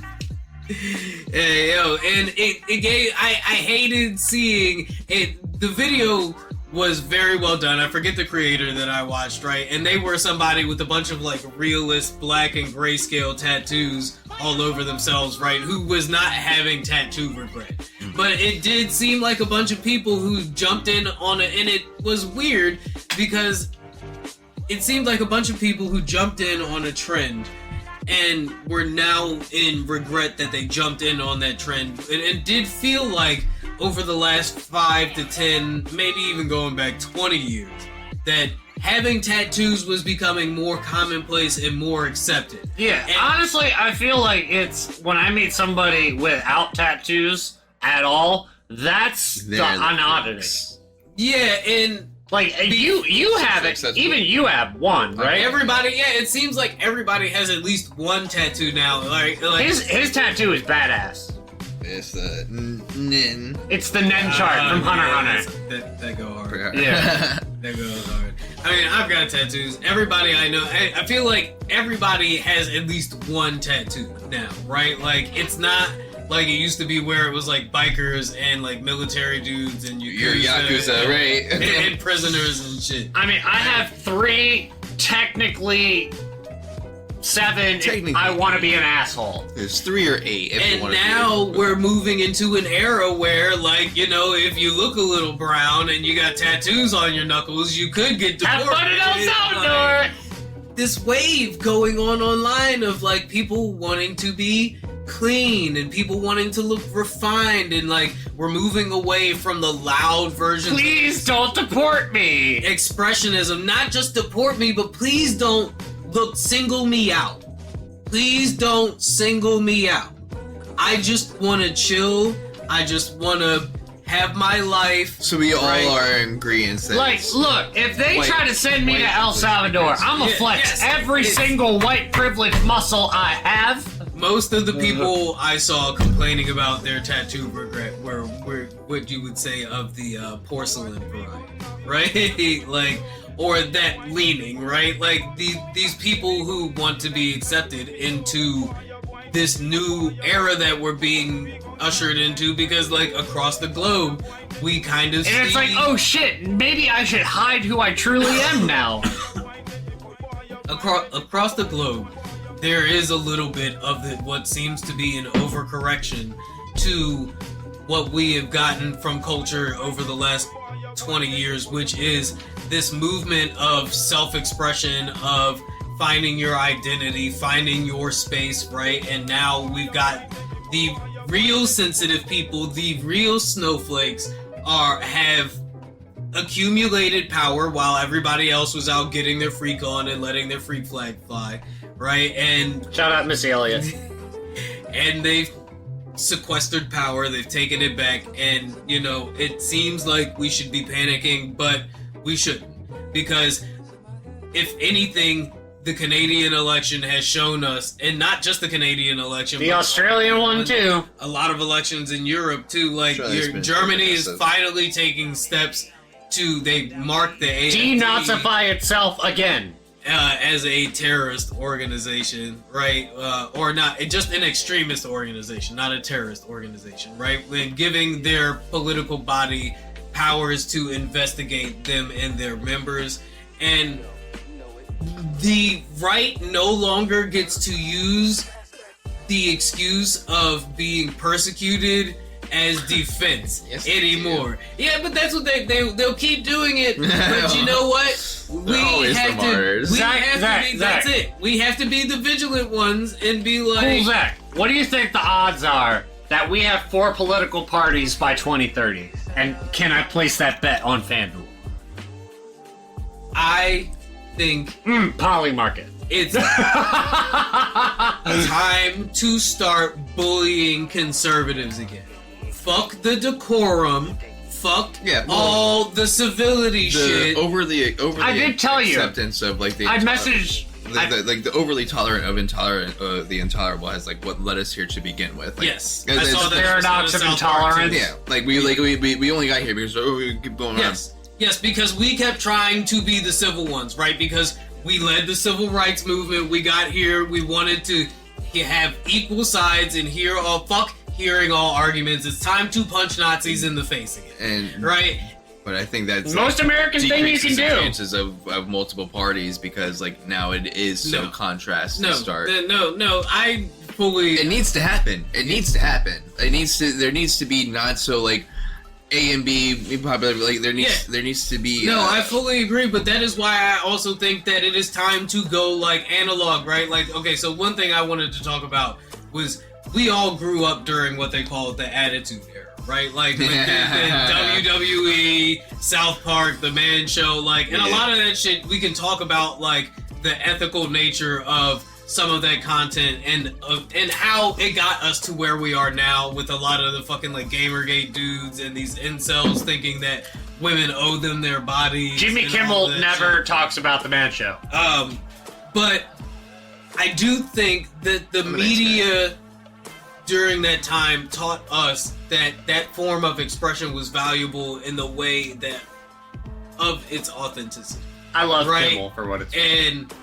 And it gave. I hated seeing it. The video was very well done. I forget the creator that I watched, right? And they were somebody with a bunch of like realist black and grayscale tattoos all over themselves, right? Who was not having tattoo regret. But it did seem like a bunch of people who jumped in on it, and it was weird because it seemed like a bunch of people who jumped in on a trend and were now in regret that they jumped in on that trend. And it did feel like over the last 5 to 10, maybe even going back 20 years, that having tattoos was becoming more commonplace and more accepted. Yeah, and honestly, I feel like it's when I meet somebody without tattoos at all, that's the oddity. Yeah, and like you have it, even you have one, right? Everybody, it seems like everybody has at least one tattoo now. Like his tattoo is badass. It's the Nin. It's the Nen chart from Hunter x Hunter. That go hard. Yeah. That goes hard. I mean, I've got tattoos. Everybody I know, I feel like everybody has at least one tattoo now, right? Like, it's not like it used to be where it was like bikers and like military dudes and Yakuza, right? and prisoners and shit. I mean, I have 3, technically 7 if I want to be an asshole. There's 3 or 8 if you want to be. And now we're moving into an era where, like, you know, if you look a little brown and you got tattoos on your knuckles, you could get deported. Have fun in El Salvador! This wave going on online of, like, people wanting to be clean and people wanting to look refined, and, like, we're moving away from the loud version. Please don't deport me! Expressionism. Not just deport me, but please don't single me out. Please don't single me out. I just want to chill. I just want to have my life. So we all are ingredients. Like, look, if they try to send me to El Salvador, I'm gonna flex every single white privilege muscle I have. Most of the people I saw complaining about their tattoo regret were what you would say of the porcelain variety, right? Like, or that leaning, right? Like these people who want to be accepted into this new era that we're being ushered into, because like across the globe we kind of and it's like, oh shit, maybe I should hide who I truly am now. Across the globe there is a little bit of what seems to be an overcorrection to what we have gotten from culture over the last 20 years, which is this movement of self-expression, of finding your identity, finding your space, right? And now we've got the real sensitive people, the real snowflakes have accumulated power while everybody else was out getting their freak on and letting their freak flag fly, right? And shout out Missy Elliott. And they've sequestered power, they've taken it back, and you know, it seems like we should be panicking, but we shouldn't, because if anything, the Canadian election has shown us, and not just the Canadian election, The but Australian one too. a lot of elections in Europe too. Like Australia's been Germany is progressive. finally taking steps to they mark the AFD Denazify itself again. as a terrorist organization, right? Or not, just an extremist organization, not a terrorist organization, right? When giving their political body powers to investigate them and their members, and the right no longer gets to use the excuse of being persecuted as defense Yes, they anymore. Yeah, but that's what they'll keep doing it. But you know what? We always have the to. martyrs. We Zack, have to Zack, be. Zack. That's it. We have to be the vigilant ones and be Cool, like, Zack. What do you think the odds are that we have 4 political parties by 2030? And can I place that bet on FanDuel? I think Poly market. it's time to start bullying conservatives again. Fuck the decorum. Fuck Yeah, well, all the civility shit. overly I did tell you. acceptance of like the I messaged. the overly tolerant of intolerant, the intolerable has like what led us here to begin with. Like, Yes, it's- I saw it's- that. Paradox of episode South Park, too. intolerance. Yeah, like we only got here because we keep going Yes, yes, because we kept trying to be the civil ones, right? Because we led the civil rights movement. We got here. We wanted to have equal sides and hear all hearing all arguments. It's time to punch Nazis in the face again, and right? but I think that's Most American thing you can decreases the do. chances of multiple parties because like now it is so No. contrast No, to start. no, I fully. It needs to happen. It needs to happen. It needs to. There needs to be not so like A and B popular. Like there needs to be. No, I fully agree, but that is why I also think that it is time to go like analog, right? Like, okay, so one thing I wanted to talk about was we all grew up during what they call the Attitude Era, right? Like with the WWE, South Park, The Man Show, like, and a lot of that shit we can talk about, like the ethical nature of some of that content and how it got us to where we are now with a lot of the fucking like Gamergate dudes and these incels thinking that women owe them their bodies. Jimmy and all Kimmel that never shit. talks about the Man Show. But I do think that the media during that time taught us that that form of expression was valuable in the way that of its authenticity. I love Right. Kimmel for what it's worth. And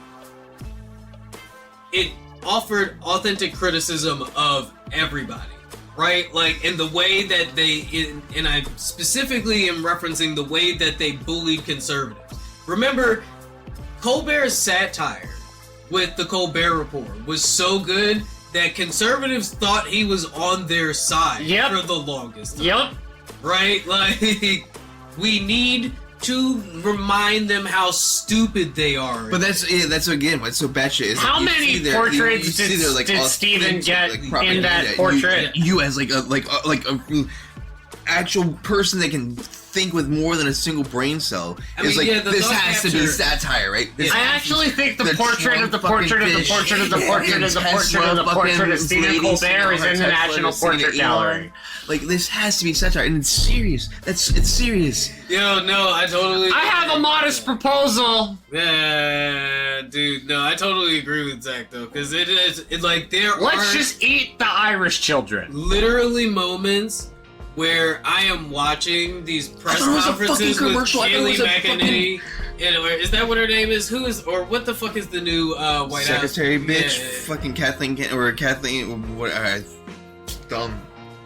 it offered authentic criticism of everybody, right? Like in the way that and I specifically am referencing the way that they bullied conservatives. Remember, Colbert's satire with the Colbert Report was so good that conservatives thought he was on their side Yep. for the longest time. Yep. Right? Like, we need to remind them how stupid they are. But that's again what's so batshit is How you many see their- portraits you see did- their, like, did Steven authentic, get like, in propaganda. that portrait? You as like a actual person that can think with more than a single brain cell I is mean, like yeah, the this thought has to be capture- satire, right? This I has to- actually think the the portrait of the Trump portrait of the fucking portrait of the fish. portrait of the Yeah, portrait of the Tesla portrait of fucking Stephen ladies Colbert singing is in the Tesla National singing Portrait Elon. Gallery. Like this has to be satire, and it's serious. It's serious. Yo, no, I totally. I have a modest proposal. Yeah, dude, no, I totally agree with Zach though, because it's like there Let's are just eat the Irish children. literally moments where I am watching these press I thought it was a conferences fucking with commercial. I thought it Kayleigh was a McEnany. Is that what her name is? Who is, or what the fuck is the new White Secretary House? bitch, Yeah. fucking Kathleen, what? Dumb.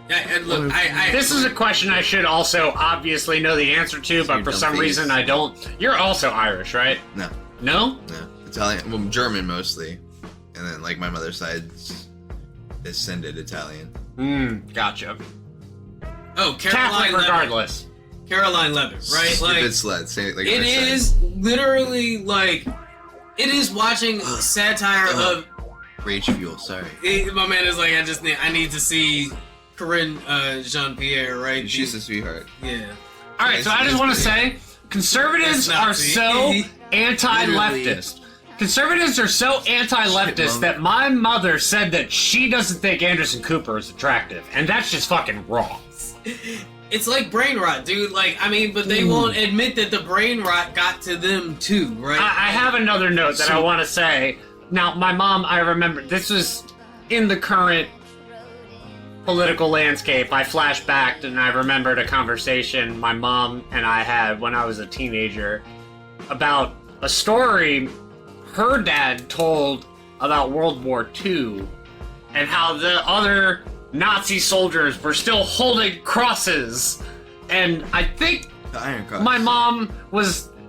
Yeah, and look, I This is a question I should also obviously know the answer to, but you for dumb some face. reason I don't. You're also Irish, right? No, No? Italian. Well, German mostly, and then like my mother's side's descended Italian. Gotcha. oh, Catholic Caroline Levitt. regardless. Caroline Levitt, right? Stupid Like, slut. Say, like it I said. is literally like, it is watching satire of. Rage fuel. Sorry. My man is like, I need to see Corinne Jean-Pierre, right? She's a sweetheart. Yeah. All right, so I just want to say, conservatives That's are Nazi. so anti-leftist. Conservatives are so anti-leftist that my mother said that she doesn't think Anderson Cooper is attractive, and that's just fucking wrong. It's like brain rot, dude. Like, I mean, but they won't admit that the brain rot got to them too, right? I have another note that I want to say. Now, my mom, I remember, this was in the current political landscape. I flashed back and I remembered a conversation my mom and I had when I was a teenager about a story her dad told about World War II and how the other Nazi soldiers were still holding crosses. And I think The Iron Cross. my mom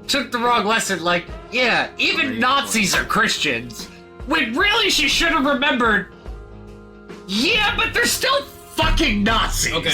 took the wrong lesson, like, yeah, even Nazis are Christians. When really she should have remembered, yeah, but they're still fucking Nazis. Okay.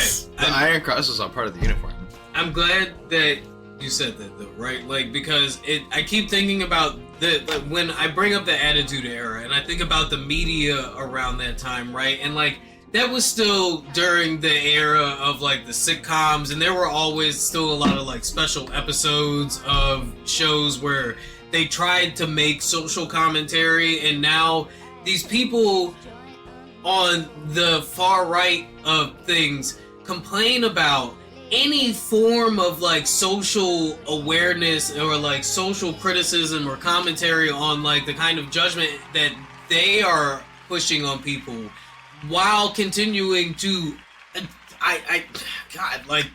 The Iron Cross was all part of the uniform. I'm glad that you said that, though, right? Like, because I keep thinking about like, when I bring up the Attitude Era, and I think about the media around that time, right? And like, that was still during the era of like the sitcoms, and there were always still a lot of like special episodes of shows where they tried to make social commentary, and now these people on the far right of things complain about any form of like social awareness or like social criticism or commentary on like the kind of judgment that they are pushing on people, while continuing to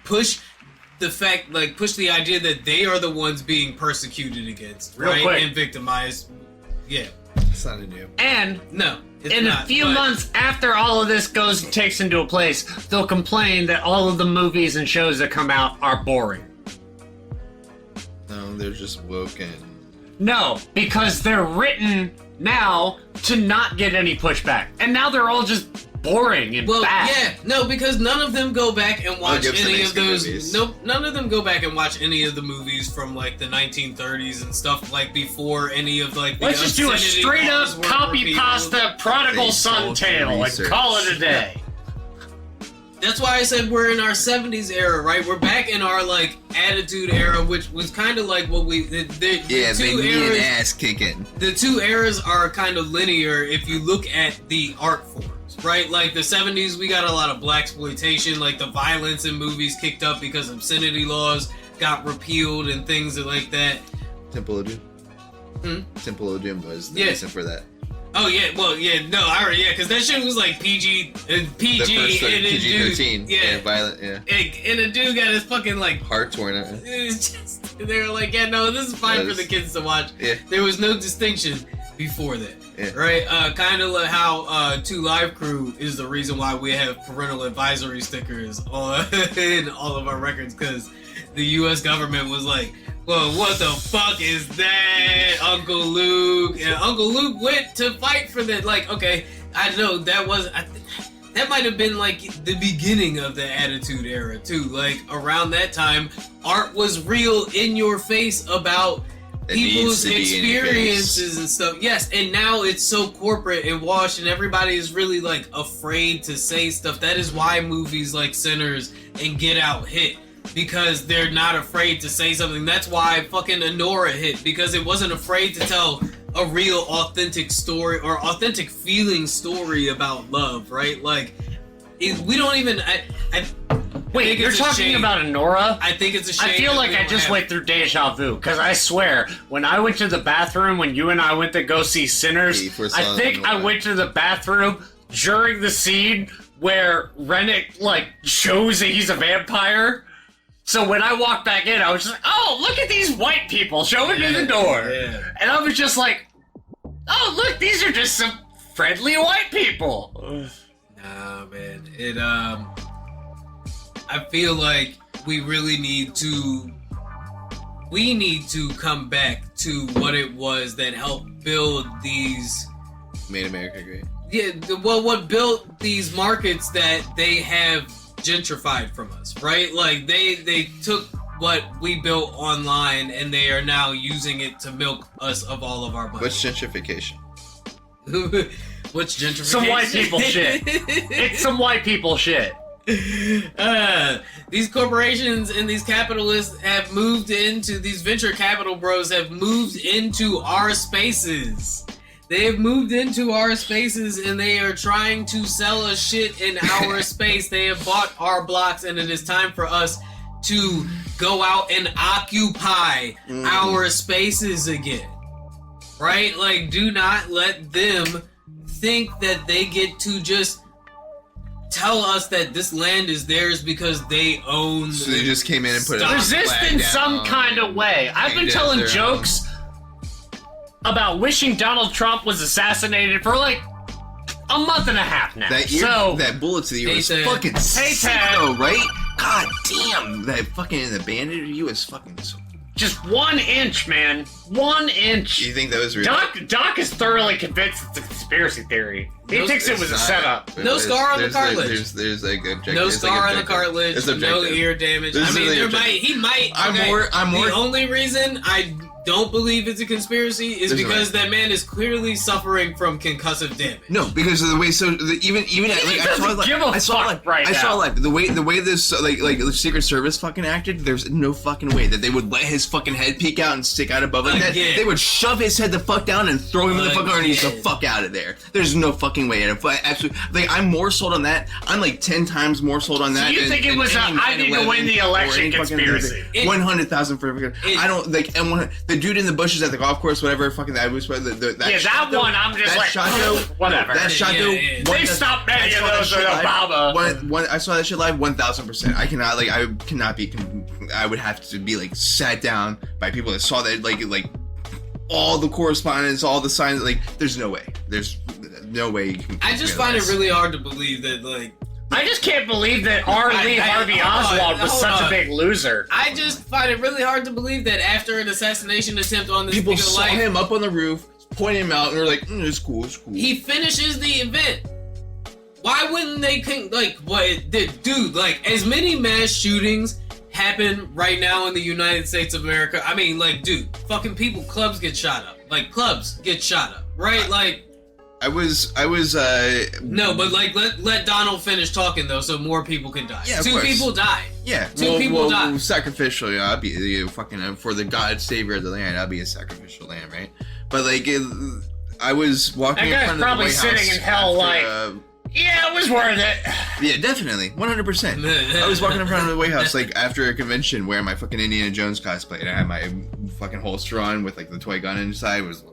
push the fact, like, push the idea that they are the ones being persecuted against, Real right? quick. And victimized. Yeah. It's not a new. And No. It's in not, a few but- months after all of this takes into a place, they'll complain that all of the movies and shows that come out are boring. No, they're just woke and... No, because they're written now to not get any pushback. And now they're all just boring and Well, bad. yeah, no, because none of them go back and watch Gibson any makes of good those. movies. Nope, none of them go back and watch any of the movies from like the 1930s and stuff, like before any of like the Let's just do a obscenity straight up laws were copy repealed. pasta prodigal They son sold tale and research. call it a day. That's why I said we're in our 70s era, right? We're back in our like attitude era, which was kind of like what we the Yeah, they two need an eras. ass kicking. The two eras are kind of linear if you look at the art forms, right? Like the 70s, we got a lot of blaxploitation, like the violence in movies kicked up because obscenity laws got repealed and things like that. Temple of Doom. Temple of Doom was the Yeah. reason for that. Oh yeah, well yeah, no, I already, yeah, because that shit was like PG and The first and a PG-13. dude, yeah, Violent, yeah. and a dude got his fucking like. Heart torn out. It's just, they were like, yeah, no, this is fine That for is- the kids to watch. Yeah. There was no distinction before that, Yeah. right? Kind of like how 2 Live Crew is the reason why we have parental advisory stickers on in all of our records, because the U.S. government was like, well, what the fuck is that, Uncle Luke? And Uncle Luke went to fight for that. Like, okay, I know that was... that might have been like the beginning of the Attitude Era too. Like around that time, art was real in your face about It needs people's to be in your experiences and stuff. Yes, and now it's so corporate and washed, and everybody is really like afraid to say stuff. That is why movies like Sinners and Get Out hit, because they're not afraid to say something. That's why fucking Anora hit, because it wasn't afraid to tell a real authentic story or authentic feeling story about love, right? Like, we don't even... Wait, think you're it's a talking shame. about Anora? I think it's a shame. I feel that like we I don't just have- went through deja vu, because I swear, when I went to the bathroom, when you and I went to go see Sinners, Yeah, you first I saw think I Anora. went to the bathroom during the scene where Rennick, like, shows that he's a vampire. So when I walked back in, I was just like, oh, look at these white people showing me the door. Yeah. And I was just like, oh, look, these are just some friendly white people. Nah, man. I feel like we really need to come back to what it was that helped build these. Made America great. Yeah, well, what built these markets that they have gentrified from us, right? Like they took what we built online and they are now using it to milk us of all of our money. What's gentrification? What's gentrification? Some white people shit. It's some white people shit. These corporations and these capitalists have moved into, these venture capital bros have moved into our spaces. They have moved into our spaces and they are trying to sell us shit in our space. They have bought our blocks, and it is time for us to go out and occupy our spaces again. Right? Like, do not let them think that they get to just tell us that this land is theirs because they own. So they just came in and put it. Resist in some kind of way. I've been telling jokes about wishing Donald Trump was assassinated for like a month and a half now. That bullet to the ear was fucking sick though, right? God damn, that fucking the bandit you was fucking so. Just 1 inch, man. 1 inch. You think that was real? Doc is thoroughly convinced it's a conspiracy theory. He thinks it was a setup. No scar on the cartilage. There's like objective. No scar on the cartilage. No ear damage. I mean, he might. I'm more. The only reason I don't believe it's a conspiracy is because that man is clearly suffering from concussive damage. No, because of the way. So even I saw the way this the Secret Service fucking acted. There's no fucking way that they would let his fucking head peek out and stick out above like that. They would shove his head the fuck down and throw him in the fuck underneath the fuck out of there. There's no fucking way. And if I absolutely, like, I'm more sold on that. I'm like 10 times more sold on that. So you think it was I need to win the election conspiracy? 100,000 for I don't like. And the dude in the bushes at the golf course, whatever, fucking that was that one. I'm just like shot though, whatever. That shot though. They stopped many of those with Obama. I saw that shit live 1,000%. I cannot like. I cannot be. I would have to be like sat down by people that saw that like all the correspondence, all the signs. Like, there's no way. There's no way you can. I just find it really hard to believe that like. I just can't believe that Lee Harvey Oswald was such a big loser. I just find it really hard to believe that after an assassination attempt on this people saw him up on the roof, pointing him out, and they're like, "It's cool, it's cool." He finishes the event. Why wouldn't they like what, dude? Like, as many mass shootings happen right now in the United States of America. I mean, like, dude, fucking clubs get shot up. Like, clubs get shot up, right? Like. I was No, but like let Donald finish talking though, so more people can die. Yeah, Two people died. Yeah, two people died. Sacrificial. Yeah, I'll be fucking for the God Savior of the land. I'll be a sacrificial lamb, right? But like, I was walking. That guy's probably sitting in hell, after, yeah, it was worth it. Yeah, definitely, 100%. I was walking in front of the White House like after a convention wearing my fucking Indiana Jones cosplay, and I had my fucking holster on with like the toy gun inside. It was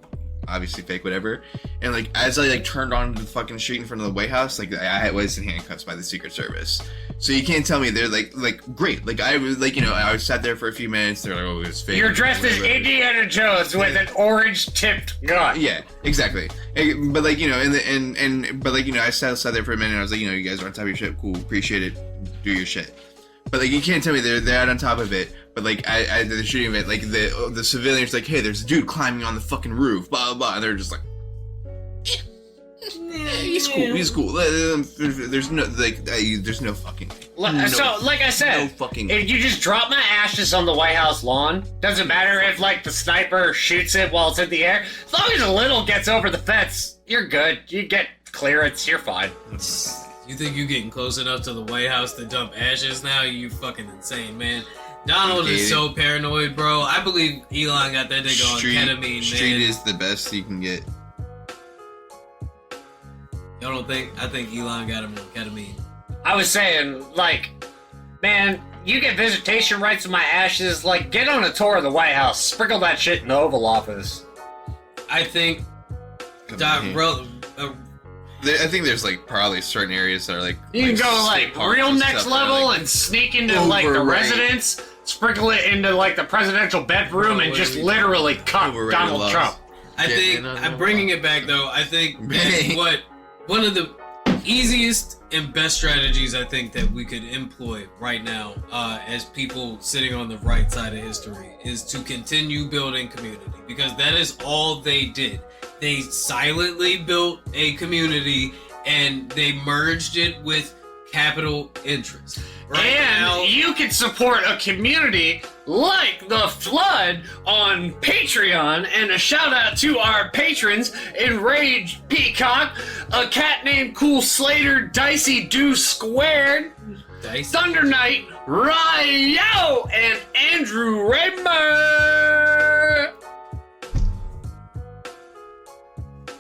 obviously fake, whatever. And like as I like turned onto the fucking street in front of the White House, like I was in handcuffs by the Secret Service. So you can't tell me they're like great. Like I was like, I sat there for a few minutes. They're like, oh, it was fake. You're dressed as Indiana Jones with an orange tipped gun. Yeah, exactly. But like but like I sat there for a minute. And I was like, you guys are on top of your shit. Cool, appreciate it. Do your shit. But like you can't tell me they're on top of it. But like at the shooting event, like the civilians like, hey, there's a dude climbing on the fucking roof, blah blah blah, and they're just like, he's cool. There's no there's no fucking. So like I said, no fucking. If you just drop my ashes on the White House lawn, doesn't matter if like the sniper shoots it while it's in the air. As long as a little gets over the fence, you're good. You get clearance, you're fine. You think you're getting close enough to the White House to dump ashes now? You fucking insane, man. Donald is so paranoid, bro. I believe Elon got that nigga on ketamine, man. Street is the best you can get. Y'all don't think? I think Elon got him on ketamine. I was saying, like, man, you get visitation rights with my ashes. Like, get on a tour of the White House. Sprinkle that shit in the Oval Office. I think I think there's like probably certain areas that are like you can go like real next level like, and sneak into like the residence, sprinkle it into like the presidential bedroom, and just literally cut Donald Trump. I think I'm bringing it back though. I think one of the easiest and best strategies I think that we could employ right now as people sitting on the right side of history is to continue building community, because that is all they did. They silently built a community and they merged it with capital interest. You can support a community like the Flood on Patreon, and a shout out to our patrons: Enraged Peacock, a cat named Cool Slater, Dicey Do Squared, Thunder Knight, Ryo, and Andrew Raymer.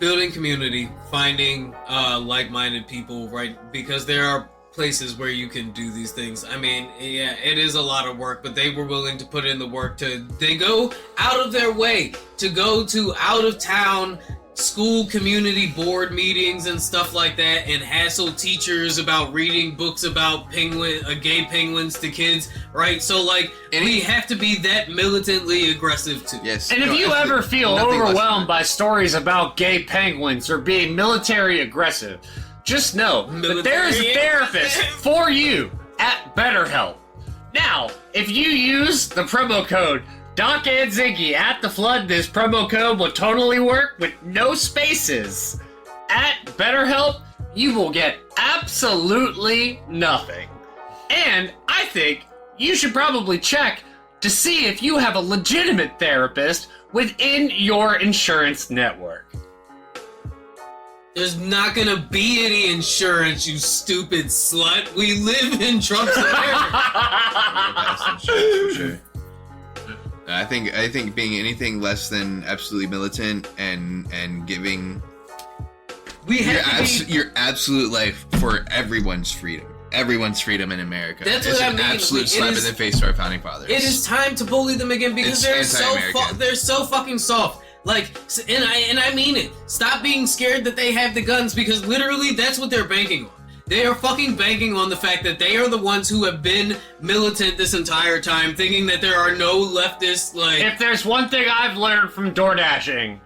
building community, finding like-minded people, right? Because there are places where you can do these things. I mean, yeah, it is a lot of work, but they were willing to put in the work they go out of their way to go to out-of-town school community board meetings and stuff like that, and hassle teachers about reading books about gay penguins to kids, right? So like, we have to be that militantly aggressive too. Yes. And if you ever feel overwhelmed by stories about gay penguins or being military aggressive, just know that there is a therapist for you at BetterHelp. Now, if you use the promo code Doc and Ziggy at the Flood, this promo code will totally work with no spaces. At BetterHelp, you will get absolutely nothing. And I think you should probably check to see if you have a legitimate therapist within your insurance network. There's not gonna be any insurance, you stupid slut. We live in Trump's America. Sure. I think being anything less than absolutely militant and giving your absolute life for everyone's freedom in America. That's it's what I an mean. absolute slap in the face to our founding fathers. It is time to bully them again because they're so fucking soft. Like, and I mean it. Stop being scared that they have the guns, because literally that's what they're banking on. They are fucking banking on the fact that they are the ones who have been militant this entire time, thinking that there are no leftists, like... If there's one thing I've learned from door dashing,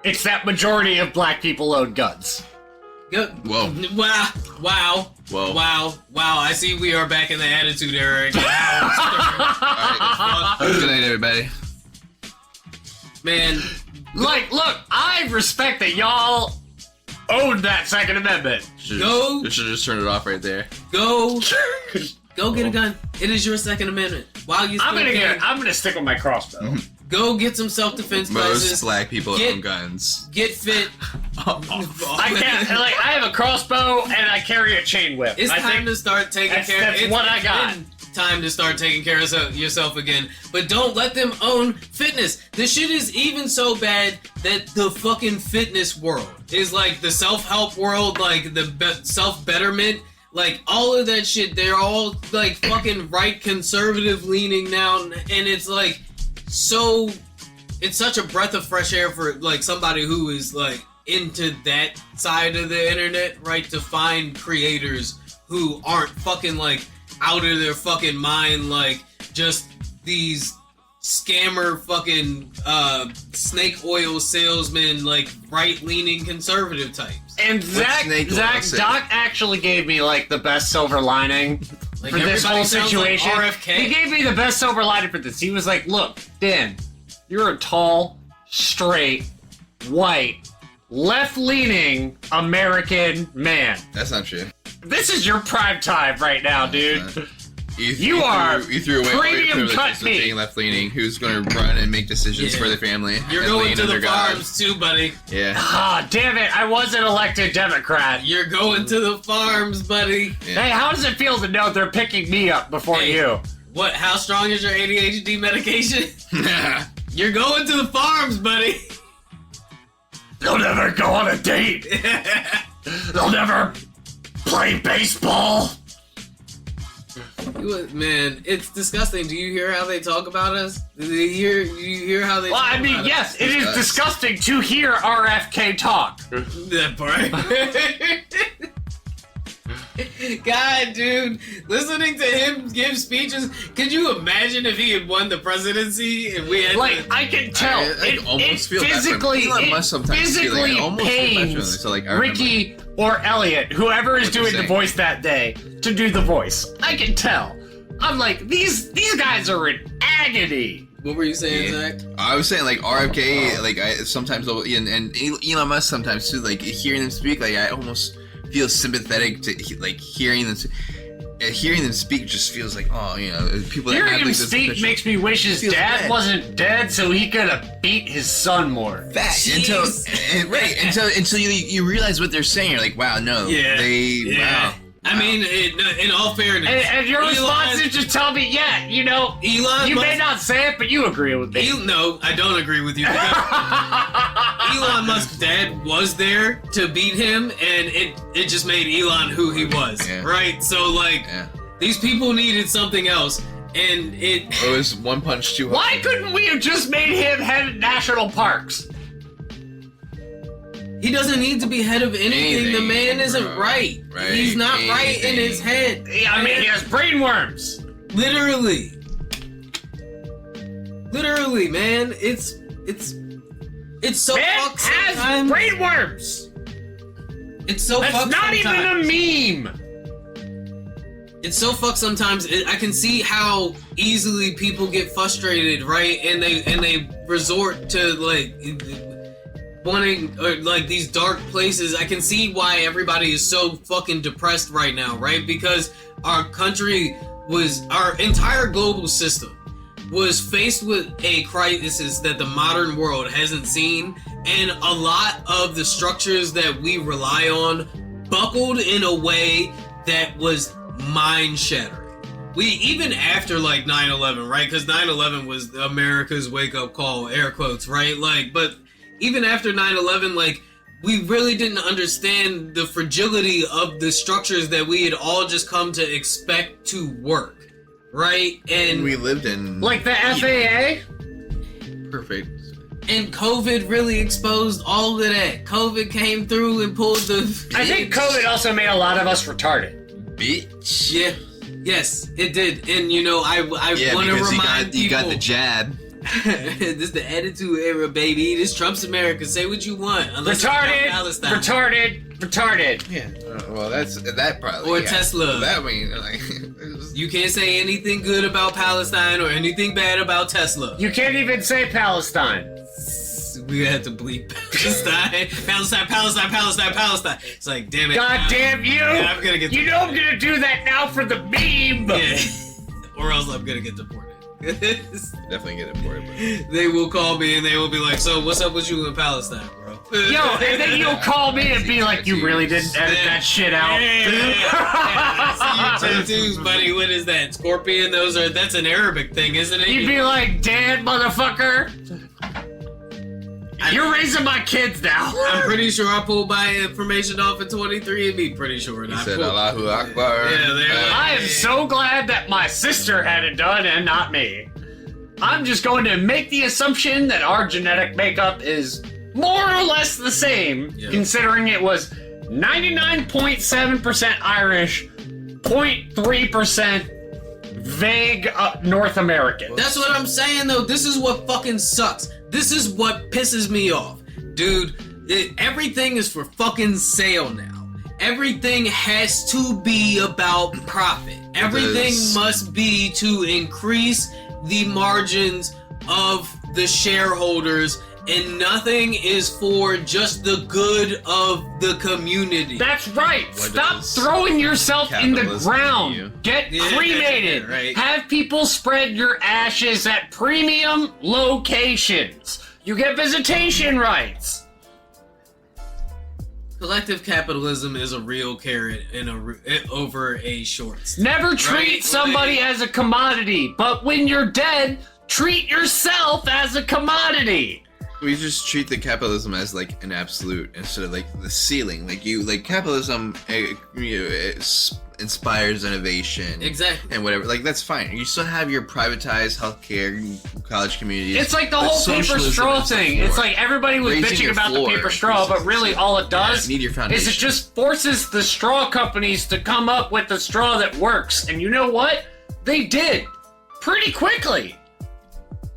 it's that majority of black people own guns. Whoa. Wow. Whoa. Wow. I see we are back in the attitude era again. Good night, everybody. Man. Like, look, I respect that y'all own that Second Amendment. Go. You should just turn it off right there. Go get a gun. It is your Second Amendment. While you I'm gonna stick with my crossbow. Go get some self-defense classes. Most black people own guns. Get fit. I can't. Like, I have a crossbow and I carry a chain whip. It's time to start taking care. That's what I got. Time to start taking care of yourself again. But don't let them own fitness. This shit is even so bad that the fucking fitness world is like the self-help world, like the self-betterment, like all of that shit. They're all like fucking right conservative leaning now, and it's like so. It's such a breath of fresh air for like somebody who is like into that side of the internet, right? To find creators who aren't fucking like out of their fucking mind, like just these scammer fucking snake oil salesmen, like right-leaning conservative types. And Zack, Doc actually gave me like the best silver lining like for this whole situation. Like RFK. He gave me the best silver lining for this. He was like, "Look, Dan, you're a tall, straight, white, left-leaning American man. That's not true. This is your prime time right now, dude. You threw away premium cut meat. Being left-leaning, who's going to run and make decisions for their family. You're going to the farms too, buddy. Yeah. Ah, damn it! I wasn't elected Democrat. You're going to the farms, buddy. Yeah. Hey, how does it feel to know they're picking me up before you? What? How strong is your ADHD medication? You're going to the farms, buddy. They'll never go on a date. They'll never play baseball. Man, it's disgusting. Do you hear how they talk about us? Do you hear how they talk about yes, us? it is disgusting to hear RFK talk. That part. God, dude, listening to him give speeches, could you imagine if he had won the presidency and we had I can tell. I almost feel physically, pains Ricky or Elliot, whoever is doing the voice that day, to do the voice. I can tell. I'm like, these guys are in agony. What were you saying, Zack? I was saying, like, RFK, like, I sometimes, and Elon Musk sometimes, too, like, hearing them speak, like, I almost feel sympathetic to, like, hearing them speak just feels like, oh, you know, people that hearing have, like, him this speak official, makes me wish his dad wasn't dead so he could have beat his son more. Until you realize what they're saying, you're like, wow, no, wow. I mean, in all fairness, and your response is just tell me, yeah, you know, Elon you may not say it, but you agree with me. No, I don't agree with you. Elon Musk's dad was there to beat him, and it just made Elon who he was, right? So these people needed something else, and it was one punch too hard. Why couldn't we have just made him head of national parks? He doesn't need to be head of anything. The man isn't right. He's not right in his head. I mean, he has brain worms. Literally, man. It's so fucked sometimes. Has brain worms. It's so That's fucked not sometimes. even a meme. It's so fucked sometimes. I can see how easily people get frustrated, right? And they resort to wanting these dark places. I can see why everybody is so fucking depressed right now, right? Because our entire global system was faced with a crisis that the modern world hasn't seen, and a lot of the structures that we rely on buckled in a way that was mind-shattering. Even after 9/11, right? Because 9/11 was America's wake-up call, air quotes, right? But even after 9/11, we really didn't understand the fragility of the structures that we had all just come to expect to work, right? And we lived in... Like the FAA? Perfect. And COVID really exposed all of that. COVID came through and pulled the... I think COVID also made a lot of us retarded. Bitch. Yeah. Yes, it did. And, I want to remind people... You got the jab. This is the attitude era, baby. This Trump's America. Say what you want. Retarded. Yeah. Well, that probably. Or Tesla. That mean you can't say anything good about Palestine or anything bad about Tesla. You can't even say Palestine. We had to bleep Palestine. It's like, damn it. God damn you! Yeah, I'm gonna get. You know I'm gonna do that now for the meme. Yeah. Or else I'm gonna get deported. Definitely get deported. They will call me and they will be like, "So what's up with you in Palestine, bro?" Yo, and then you'll call me and be like, "You really didn't edit that shit out." I see your tattoos, buddy. What is that? Scorpion? That's an Arabic thing, isn't it? You'd be like, "Dad, motherfucker. You're raising my kids now." I'm pretty sure I pulled my information off at 23andMe. Pretty sure. He said Allahu Akbar. Yeah, I am so glad that my sister had it done and not me. I'm just going to make the assumption that our genetic makeup is more or less the same, considering it was 99.7% Irish, 0.3% vague North American. That's what I'm saying, though. This is what fucking sucks. This is what pisses me off. Dude, everything is for fucking sale now. Everything has to be about profit. Everything must be to increase the margins of the shareholders, and nothing is for just the good of the community. That's right. Stop throwing yourself in the ground. Get cremated. Right. Have people spread your ashes at premium locations. You get visitation rights. Collective capitalism is a real carrot over a short stick. Never treat somebody as a commodity, but when you're dead, treat yourself as a commodity. We just treat the capitalism as an absolute instead of the ceiling. Capitalism inspires innovation. Exactly. And whatever. That's fine. You still have your privatized healthcare, college communities. It's like the whole paper straw thing. It's like everybody was bitching about the paper straw, but really all it does is it just forces the straw companies to come up with the straw that works. And you know what? They did. Pretty quickly.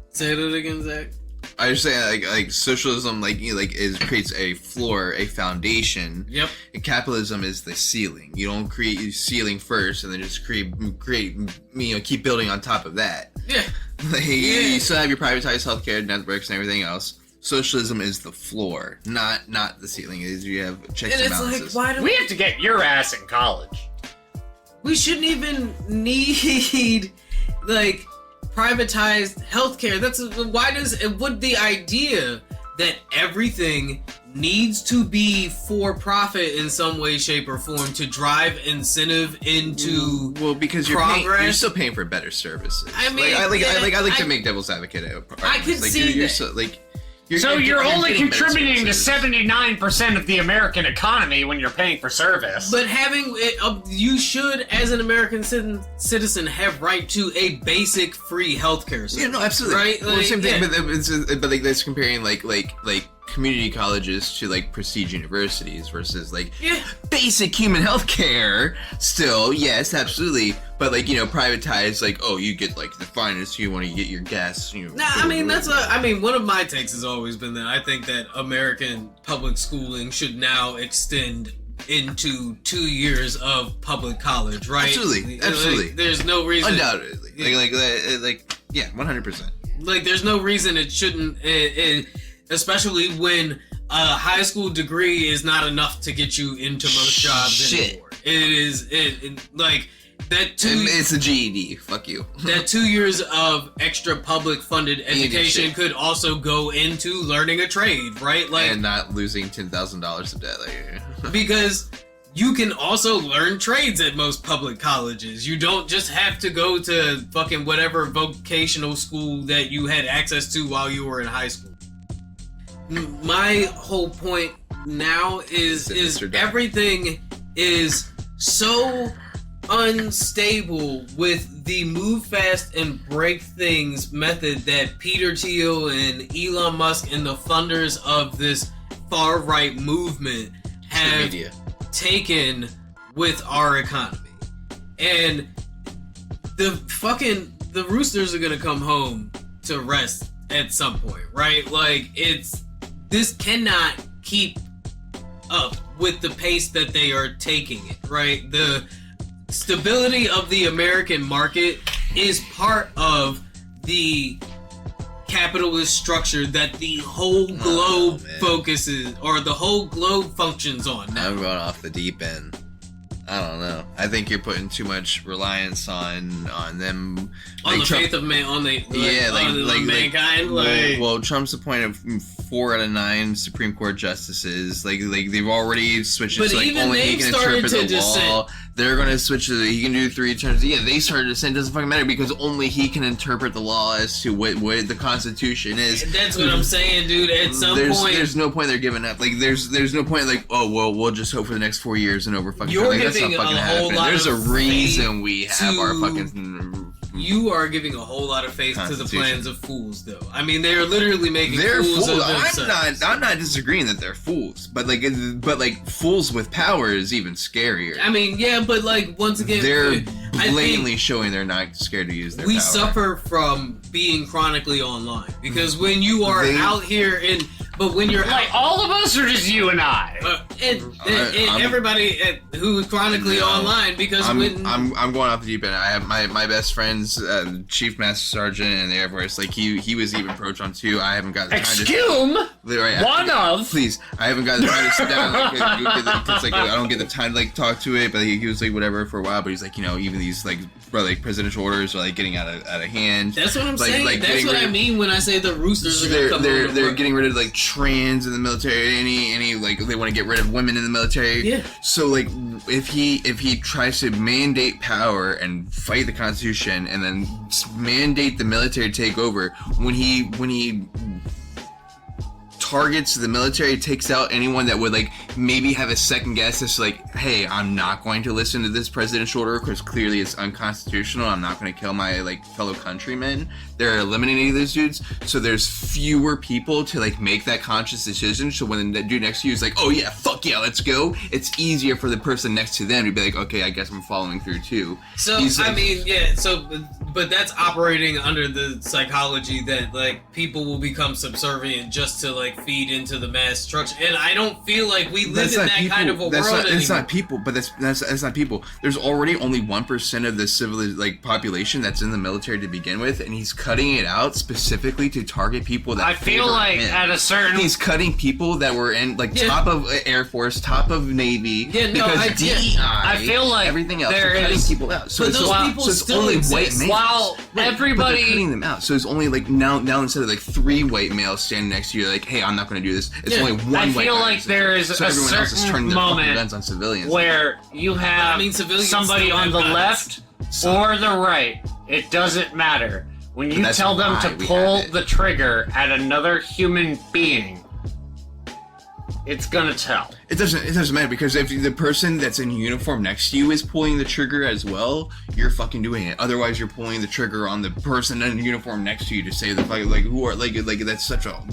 Say that again, Zach. I was saying, socialism, creates a floor, a foundation. Yep. And capitalism is the ceiling. You don't create your ceiling first, and then just keep building on top of that. Yeah. You still have your privatized healthcare networks and everything else. Socialism is the floor, not the ceiling. You have checks and balances. Why do we have to get your ass in college? We shouldn't even need privatized healthcare. Would the idea that everything needs to be for profit in some way, shape, or form to drive incentive into because you're still paying for better services. I mean, I like to make devil's advocate. I could see that. So you're only getting better contributing to services. 79% of the American economy when you're paying for service. But having it, you should, as an American citizen, have right to a basic free healthcare service. Yeah, no, absolutely. Right? Well, Like, same thing, yeah. but like that's comparing like community colleges to like prestige universities versus like Yeah. basic human healthcare. Still, yes, absolutely. But like privatized, like you get like the finest. You want to get your gas. Nah, I mean one of my takes has always been that I think that American public schooling should now extend into 2 years of public college, right? Absolutely, Like, absolutely. there's no reason. Undoubtedly, like yeah, 100%. Like, there's no reason it shouldn't, especially when a high school degree is not enough to get you into most jobs Shit. anymore. Like that It's a GED. Fuck you. that 2 years of extra public funded education shit. could also go into learning a trade, right? Like, And not losing $10,000 of debt. Like, because you can also learn trades at most public colleges. You don't just have to go to fucking whatever vocational school that you had access to while you were in high school. My whole point now is Mr. Dunn. everything is so unstable with the move fast and break things method that Peter Thiel and Elon Musk and the funders of this far right movement have media. taken with our economy. And the roosters are gonna come home to rest at some point, right? Like, this cannot keep up with the pace that they are taking it, right? The stability of the American market is part of the capitalist structure that the whole globe focuses, or the whole globe functions on now. I'm going off the deep end. I don't know. I think you're putting too much reliance on them. On the faith of man, on mankind. Well, Trump's appointed 4 out of 9 Supreme Court justices. Like they've already switched it But to like even only he they've can started interpret to the law. dissent. They're gonna switch to he can do 3 terms. Yeah, they started to say it doesn't fucking matter because only he can interpret the law as to what the Constitution is. That's what I'm saying, dude. At some point, There's no point they're giving up. Like there's no point like, oh well, we'll just hope for the next 4 years and over fucking. You're Like, that's not giving fucking a whole happening. lot There's a of reason we have our to- fucking. you are giving a whole lot of faith to the Constitution. plans of fools, though. I mean, they're literally making They're fools fools. of themselves. I'm not disagreeing that they're fools, but like fools with power is even scarier. I mean, yeah, but like once again, They're I blatantly think showing they're not scared to use their we power. suffer from being chronically online because when you are They- out here but when you're Like all of us, or just you and I? and I'm- everybody who's chronically No. online because I'm going off the deep end. I have my best friend's Chief Master Sergeant in the Air Force. Like he was even pro Trump too. I haven't got the time Excuse to. one of. Please, I haven't got the time to sit down because like I don't get the time to like talk to it. But he was like whatever for a while. But he's like even these like presidential orders are like getting out of hand. That's what I'm Like- saying. like That's getting what I rid- mean when I say the roosters are gonna come they're over to work. getting rid of like trans in the military. Any like they want to get rid of women in the military. Yeah. So like if he tries to mandate power and fight the Constitution and then mandate the military to take over, when he targets the military, takes out anyone that would like maybe have a second guess as to like, hey, I'm not going to listen to this presidential order because clearly it's unconstitutional. I'm not going to kill my like fellow countrymen. They're eliminating those dudes, so there's fewer people to like make that conscious decision. So when the dude next to you is like, oh yeah, fuck yeah, let's go, it's easier for the person next to them to be like, okay, I guess I'm following through too. So He's I like- mean, yeah. So, but that's operating under the psychology that like people will become subservient just to like feed into the mass structure, and I don't feel like we live in that kind of a world anymore. It's not people, but that's not people. There's already only 1% of the civil like population that's in the military to begin with, and he's cutting it out specifically to target people that I feel favor like him. at a certain. He's cutting people that were in like Yeah. top of Air Force, top of Navy, Yeah, no, because DEI. I feel like everything else. there They're cutting is- people out. So But it's those all- people so it's still only exist. white males. While Right, but they're everybody- cutting them out. So it's only like now instead of like 3 white males standing next to you, like, hey, I'm not going to do this. It's Yeah. only one I white feel guy like who's there is so a everyone else is certain turning their fucking moment guns on civilians. where you have I mean, civilians somebody still on have the guns. left or the right. It doesn't matter. When And you that's tell them why to we pull have it. the trigger at another human being, it's gonna tell. It doesn't matter, because if the person that's in uniform next to you is pulling the trigger as well, you're fucking doing it. Otherwise, you're pulling the trigger on the person in uniform next to you to say the fucking, like, who are, like that's such a,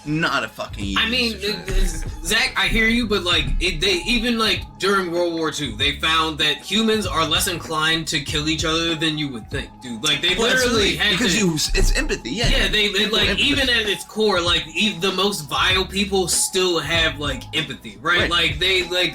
not a fucking easy I mean, situation. Zach, I hear you, but like, they even like during World War II, they found that humans are less inclined to kill each other than you would think, dude. Like, they literally had because to, it's empathy, yeah. yeah, they like Empathy. even at its core, like the most vile people still have like empathy, right? Like they like.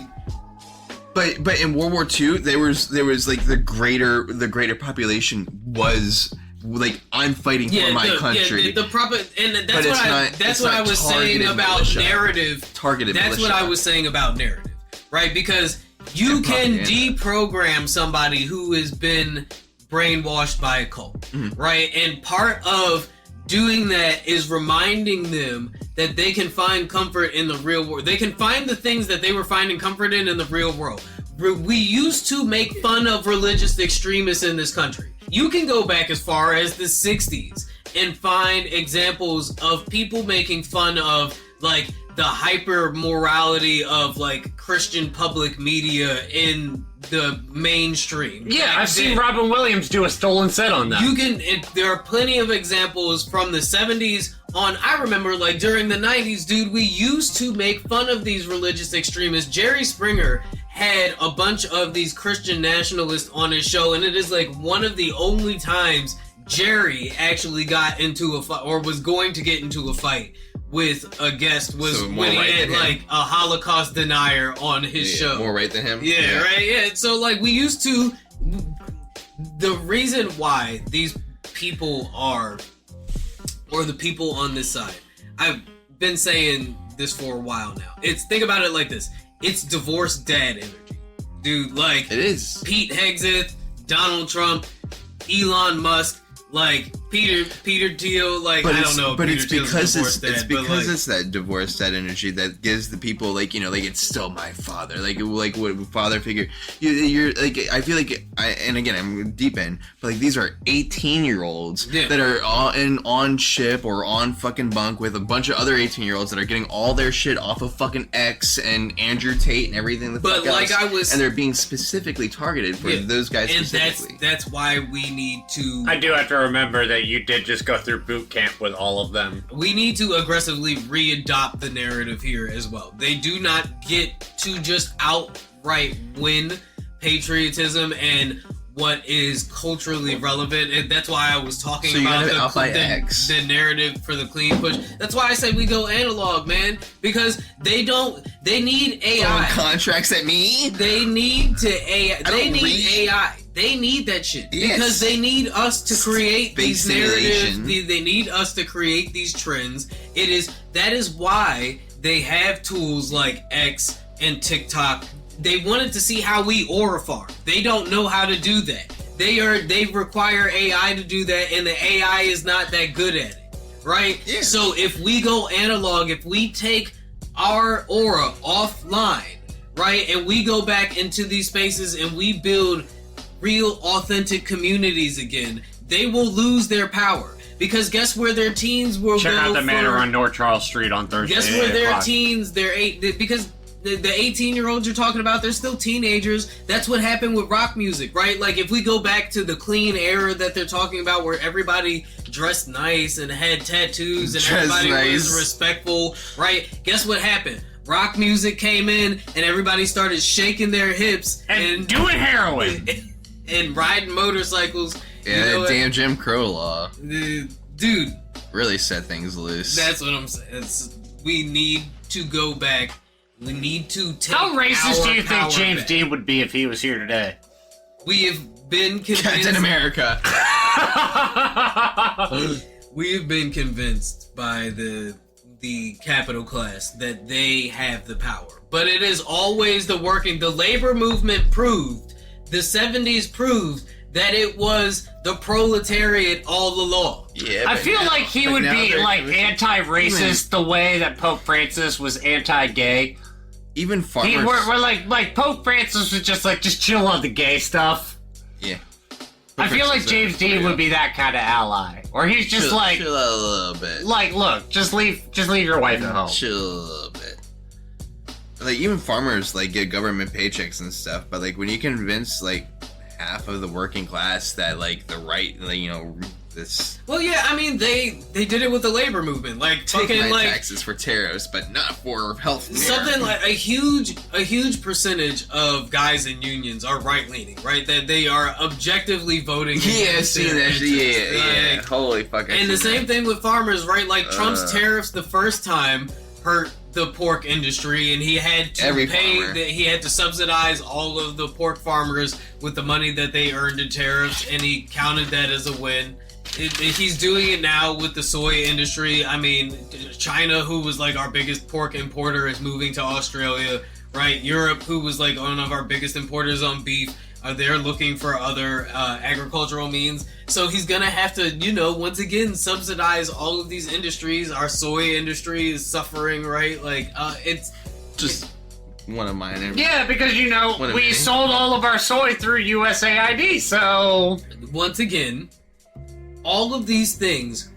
But in World War II, there was like the greater population was like, I'm fighting for my country. The proper, and that's But that's what I was saying targeted about militia. narrative. Targeted That's militia. what I was saying about narrative, right? Because you And can propaganda. deprogram somebody who has been brainwashed by a cult, Mm-hmm. right? And part of doing that is reminding them that they can find comfort in the real world. They can find the things that they were finding comfort in the real world. We used to make fun of religious extremists in this country. You can go back as far as the 60s and find examples of people making fun of, like, the hyper morality of, like, Christian public media in the mainstream. Yeah, Back I've seen then. Robin Williams do a stolen set on that. You can. There are plenty of examples from the 70s on. I remember, like, during the 90s, dude, we used to make fun of these religious extremists. Jerry Springer had a bunch of these Christian nationalists on his show, and it is like one of the only times Jerry actually got into a fight, or was going to get into a fight with a guest, was So more when he right had than him. like a Holocaust denier on his show. More right than him. Yeah, right. Yeah. So like we used to. The reason why these people are, or the people on this side, I've been saying this for a while now. Think about it like this. It's divorced dad energy, dude. Like It is. Pete Hegseth, Donald Trump, Elon Musk, like Peter Thiel. Like, I don't know. But Peter it's Thiel's because divorced it's dad, but, because like, it's that divorced dad energy that gives the people, like, you know, like, it's still my father, like what father figure. You're like, I feel like and again, I'm deep in, but like, these are 18-year-olds Yeah. that are on ship or on fucking bunk with a bunch of other 18-year-olds that are getting all their shit off of fucking X and Andrew Tate and everything. But like and they're being specifically targeted for those guys and specifically. that's why we need to. I do have to remember that you did just go through boot camp with all of them. We need to aggressively re-adopt the narrative here as well. They do not get to just outright win patriotism and what is culturally relevant, and that's why I was talking So you about gotta out by X. the narrative for the clean push. That's why I say we go analog, man, because they need AI. Throwing contracts at me. They need to AI. They don't need read. AI. They need that shit Yes. because they need us to create Space these narratives. simulation. They need us to create these trends. That is why they have tools like X and TikTok. They wanted to see how we aura farm. They don't know how to do that. They require AI to do that, and the AI is not that good at it, right? Yeah. So if we go analog, if we take our aura offline, right, and we go back into these spaces and we build real authentic communities again, they will lose their power. Because guess where their teens will Check go out the Manor for- on North Charles Street on Thursday. Guess at where 8 their o'clock. teens, because the 18-year-olds you're talking about, they're still teenagers. That's what happened with rock music, right? Like, if we go back to the clean era that they're talking about, where everybody dressed nice and had tattoos and Dressed everybody was nice. respectful, right? Guess what happened? Rock music came in and everybody started shaking their hips And doing heroin. and riding motorcycles. Yeah, You know that what? damn Jim Crow law Dude, really set things loose. that's what I'm saying. We need to go back. We need to take How racist our do you think power James back. Dean would be if he was here today? We have been convinced. Captain America. We have been convinced by the capital class that they have the power. But it is always the working. The labor movement proved, the 70s proved that it was the proletariat all along. Yeah, I but feel now- like he but would now be they're- like anti-racist the way that Pope Francis was anti-gay. Even farmers. We're like Pope Francis was just chill on the gay stuff. Yeah. I feel like James Dean would be that kind of ally, or he's just chill out a little bit. like, look, just leave your wife at home. Chill a little bit. Like, even farmers, like, get government paychecks and stuff, but, like, when you convince, like, half of the working class that, like, the right, like, you know, this... Well, yeah, I mean, they did it with the labor movement. Like, Take fucking, my like... taxes for tariffs, but not for health care. Something like a huge percentage of guys in unions are right-leaning, right? That they are objectively voting against their interests. Yeah. Holy fuck. And the same thing with farmers, right? Like, Trump's tariffs the first time hurt the pork industry, and he had to subsidize all of the pork farmers with the money that they earned in tariffs, and he counted that as a win. He's doing it now with the soy industry. I mean, China, who was like our biggest pork importer, is moving to Australia, right? Europe, who was like one of our biggest importers on beef, they're looking for other agricultural means. So he's gonna have to, you know, once again, subsidize all of these industries. Our soy industry is suffering, right? Like, it's just one of mine. Yeah, because, you know, we sold all of our soy through USAID, so... Once again, all of these things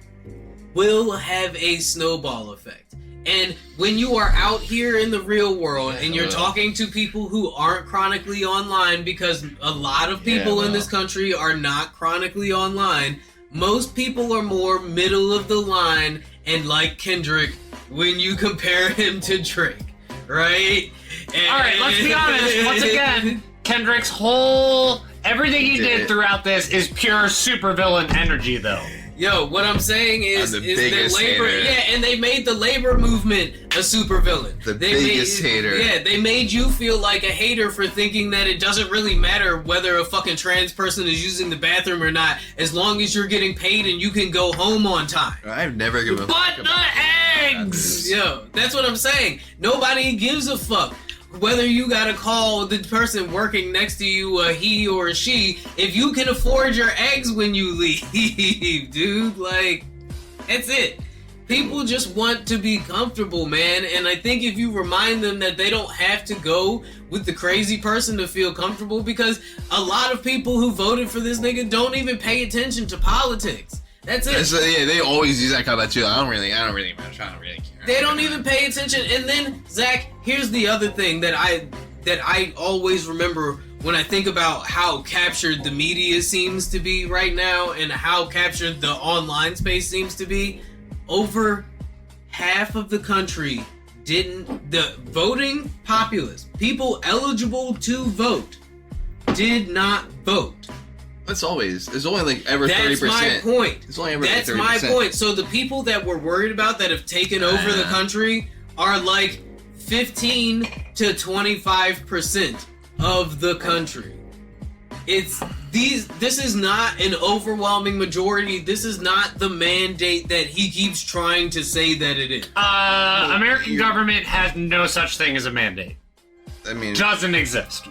will have a snowball effect. And when you are out here in the real world and you're talking to people who aren't chronically online, because a lot of people in this country are not chronically online, most people are more middle of the line and like Kendrick when you compare him to Drake, right? Alright, let's be honest. Once again, Kendrick's everything he did throughout this is pure supervillain energy, though. Yo, what I'm saying is the that labor, hater. and they made the labor movement a supervillain. The biggest hater. Yeah, they made you feel like a hater for thinking that it doesn't really matter whether a fucking trans person is using the bathroom or not, as long as you're getting paid and you can go home on time. I've never given a fuck fuck about eggs! Yo, that's what I'm saying. Nobody gives a fuck whether you gotta call the person working next to you he or she, if you can afford your eggs when you leave, dude. Like, that's it. People just want to be comfortable, man, and I think if you remind them that they don't have to go with the crazy person to feel comfortable, because a lot of people who voted for this nigga don't even pay attention to politics. That's it. They always use that cop out too. I don't really care. They don't even pay attention. And then, Zach, here's the other thing that I always remember when I think about how captured the media seems to be right now and how captured the online space seems to be. Over half of the country the voting populace, people eligible to vote, did not vote. That's always. It's only like ever 30%. That's my point. It's only ever 30%. That's my point. So the people that we're worried about that have taken over the country are like 15 to 25% of the country. This is not an overwhelming majority. This is not the mandate that he keeps trying to say that it is. American government has no such thing as a mandate. I mean, doesn't exist.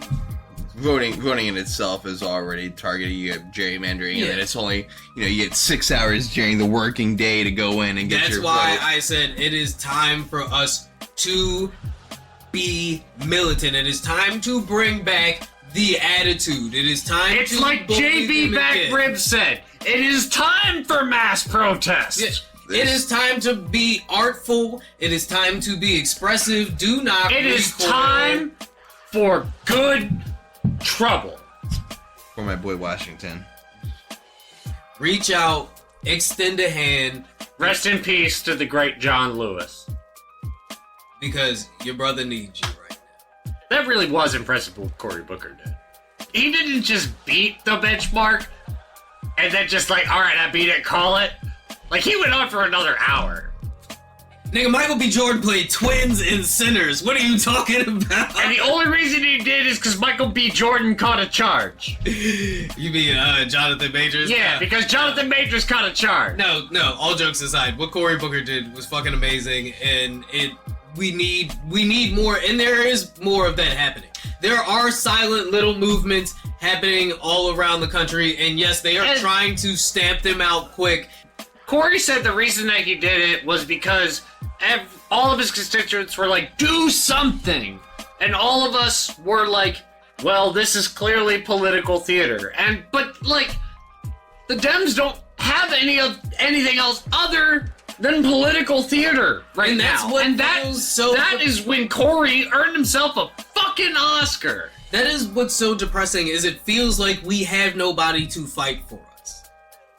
Voting in itself is already targeted. You have gerrymandering, and then it's only, you get 6 hours during the working day to go in and get your vote. That's why I said it is time for us to be militant. It is time to bring back the attitude. It is time to... It's like JB Backrib said. It is time for mass protest. It is time to be artful. It is time to be expressive. Do not It is time for good trouble. For my boy Washington. Reach out, extend a hand. Rest in peace to the great John Lewis. Because your brother needs you right now. That really was impressive what Cory Booker did. He didn't just beat the benchmark and then just like, alright, I beat it, call it. Like, he went on for another hour. Nigga, Michael B. Jordan played twins in Sinners. What are you talking about? And the only reason he did is because Michael B. Jordan caught a charge. You mean Jonathan Majors? Yeah, because Jonathan Majors caught a charge. No, all jokes aside, what Cory Booker did was fucking amazing, and we need more, and there is more of that happening. There are silent little movements happening all around the country, and yes, they are trying to stamp them out quick. Cory said the reason that he did it was because all of his constituents were like, do something. And all of us were like, well, this is clearly political theater. But like, the Dems don't have anything else other than political theater right And that's now. what and feels so that is when Corey earned himself a fucking Oscar. That is what's so depressing, is it feels like we have nobody to fight for us.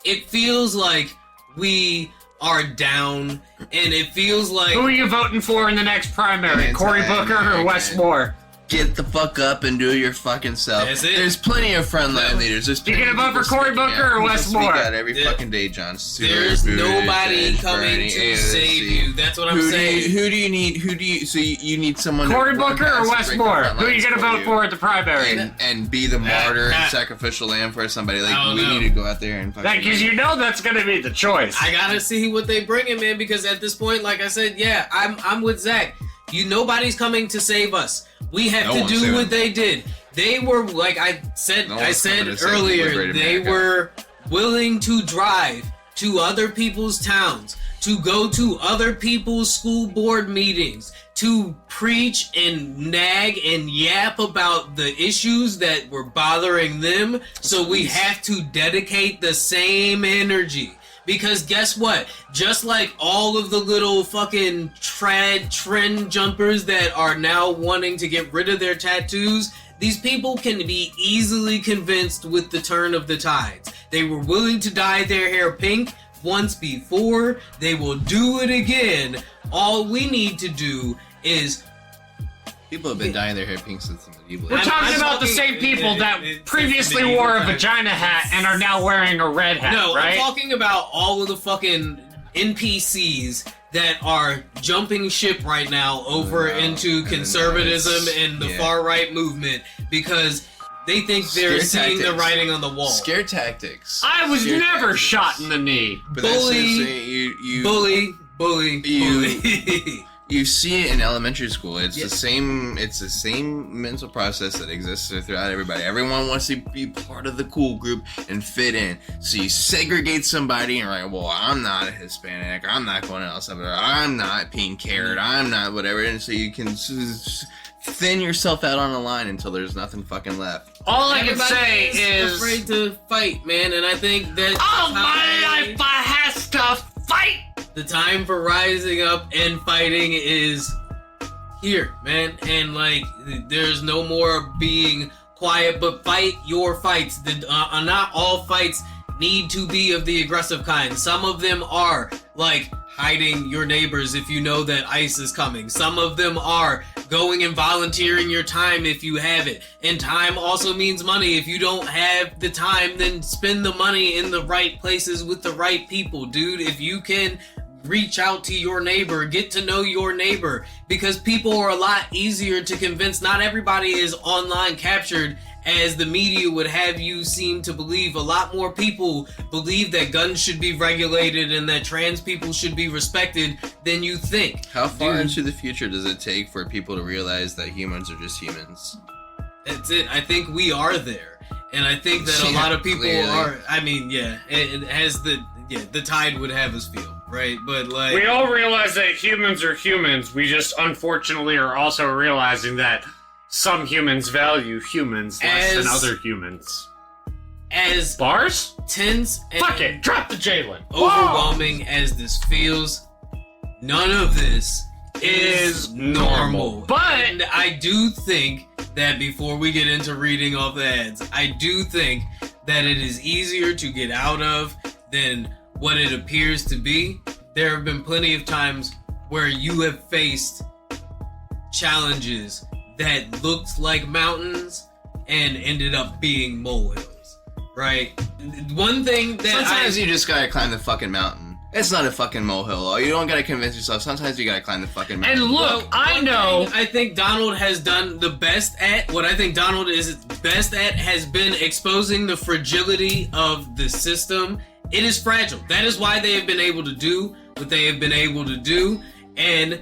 It feels like we are down, and it feels like... Who are you voting for in the next primary? Cory Booker or Wes Moore? Get the fuck up and do your fucking self. That's it. There's plenty of frontline leaders. There's You gonna vote for Cory Booker or Wes Moore? Speak out every fucking day, John Stewart. There's Booty, nobody Judge, coming Bernie, to AOC. save you. That's what I'm saying. Who do you need? So you need someone. Cory to run Booker past or and Wes break the Moore? front Who are you lines gonna vote for at the primary? and be the martyr and sacrificial lamb for somebody? Like, I don't we know. need to go out there and fucking. Because you know that's gonna be the choice. I gotta see what they bring in, man, because at this point, like I said, yeah, I'm with Zack. Nobody's coming to save us. We have to do what they did. They were, like I said earlier, they were willing to drive to other people's towns, to go to other people's school board meetings, to preach and nag and yap about the issues that were bothering them. So we have to dedicate the same energy. Because guess what? Just like all of the little fucking trend jumpers that are now wanting to get rid of their tattoos, these people can be easily convinced with the turn of the tides. They were willing to dye their hair pink once before. They will do it again. All we need to do is... People have been dyeing their hair pink since the medieval. We're talking about the same people that previously wore a vagina hat and are now wearing a red hat, No, right? I'm talking about all of the fucking NPCs that are jumping ship right now over into conservatism and the far-right movement because they think they're seeing the writing on the wall. Scare tactics. I was never shot in the knee. But Bully. Bully. You see it in elementary school. It's the same. It's the same mental process that exists throughout everybody. Everyone wants to be part of the cool group and fit in. So you segregate somebody and like, well, I'm not a Hispanic. I'm not going to El Salvador. I'm not pink haired. I'm not whatever. And so you can thin yourself out on the line until there's nothing fucking left. All I can say is afraid to fight, man. And I think that my life has to fight. The time for rising up and fighting is here, man. And like, there's no more being quiet, but fight your fights. Not all fights need to be of the aggressive kind. Some of them are like hiding your neighbors if you know that ICE is coming. Some of them are going and volunteering your time if you have it. And time also means money. If you don't have the time, then spend the money in the right places with the right people, dude. If you can reach out to your neighbor, get to know your neighbor, because people are a lot easier to convince. Not everybody is online captured as the media would have you seem to believe. A lot more people believe that guns should be regulated and that trans people should be respected than you think. How far into the future does it take for people to realize that humans are just humans? That's it. I think we are there. And I think that a lot of people are, I mean, it has the tide would have us feel. Right, but like... We all realize that humans are humans. We just unfortunately are also realizing that some humans value humans less than other humans. As... Bars? Tense and... Fuck it! Drop the Jalen! Overwhelming as this feels, none of this is normal. But... And I do think that before we get into reading off the ads, I do think that it is easier to get out of than what it appears to be. There have been plenty of times where you have faced challenges that looked like mountains and ended up being molehills, right? One thing that sometimes you just gotta climb the fucking mountain. It's not a fucking molehill. You don't gotta convince yourself. Sometimes you gotta climb the fucking mountain. And look, I know. I think Donald has done the best at. What I think Donald is best at has been exposing the fragility of the system. It is fragile. That is why they have been able to do what they have been able to do. And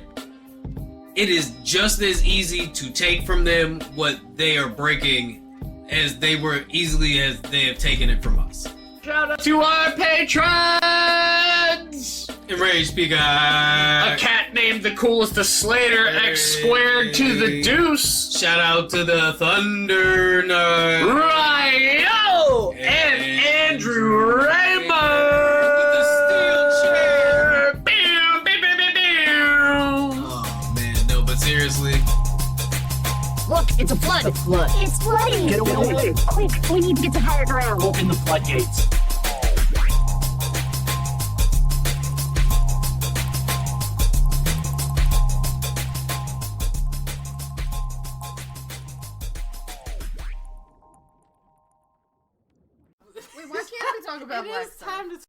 it is just as easy to take from them what they are breaking as they were easily as they have taken it from us. Shout out to our patrons! Enraged Speaker! A cat named the coolest of Slater, X squared to the deuce! Shout out to the Thunder Nerd! Ryo! And Andrew Ray! It's a flood. It's a flood. It's flooding. Get away. Quick, we need to get to higher ground. Open the floodgates. Wait, why can't we talk about It black is stuff? time to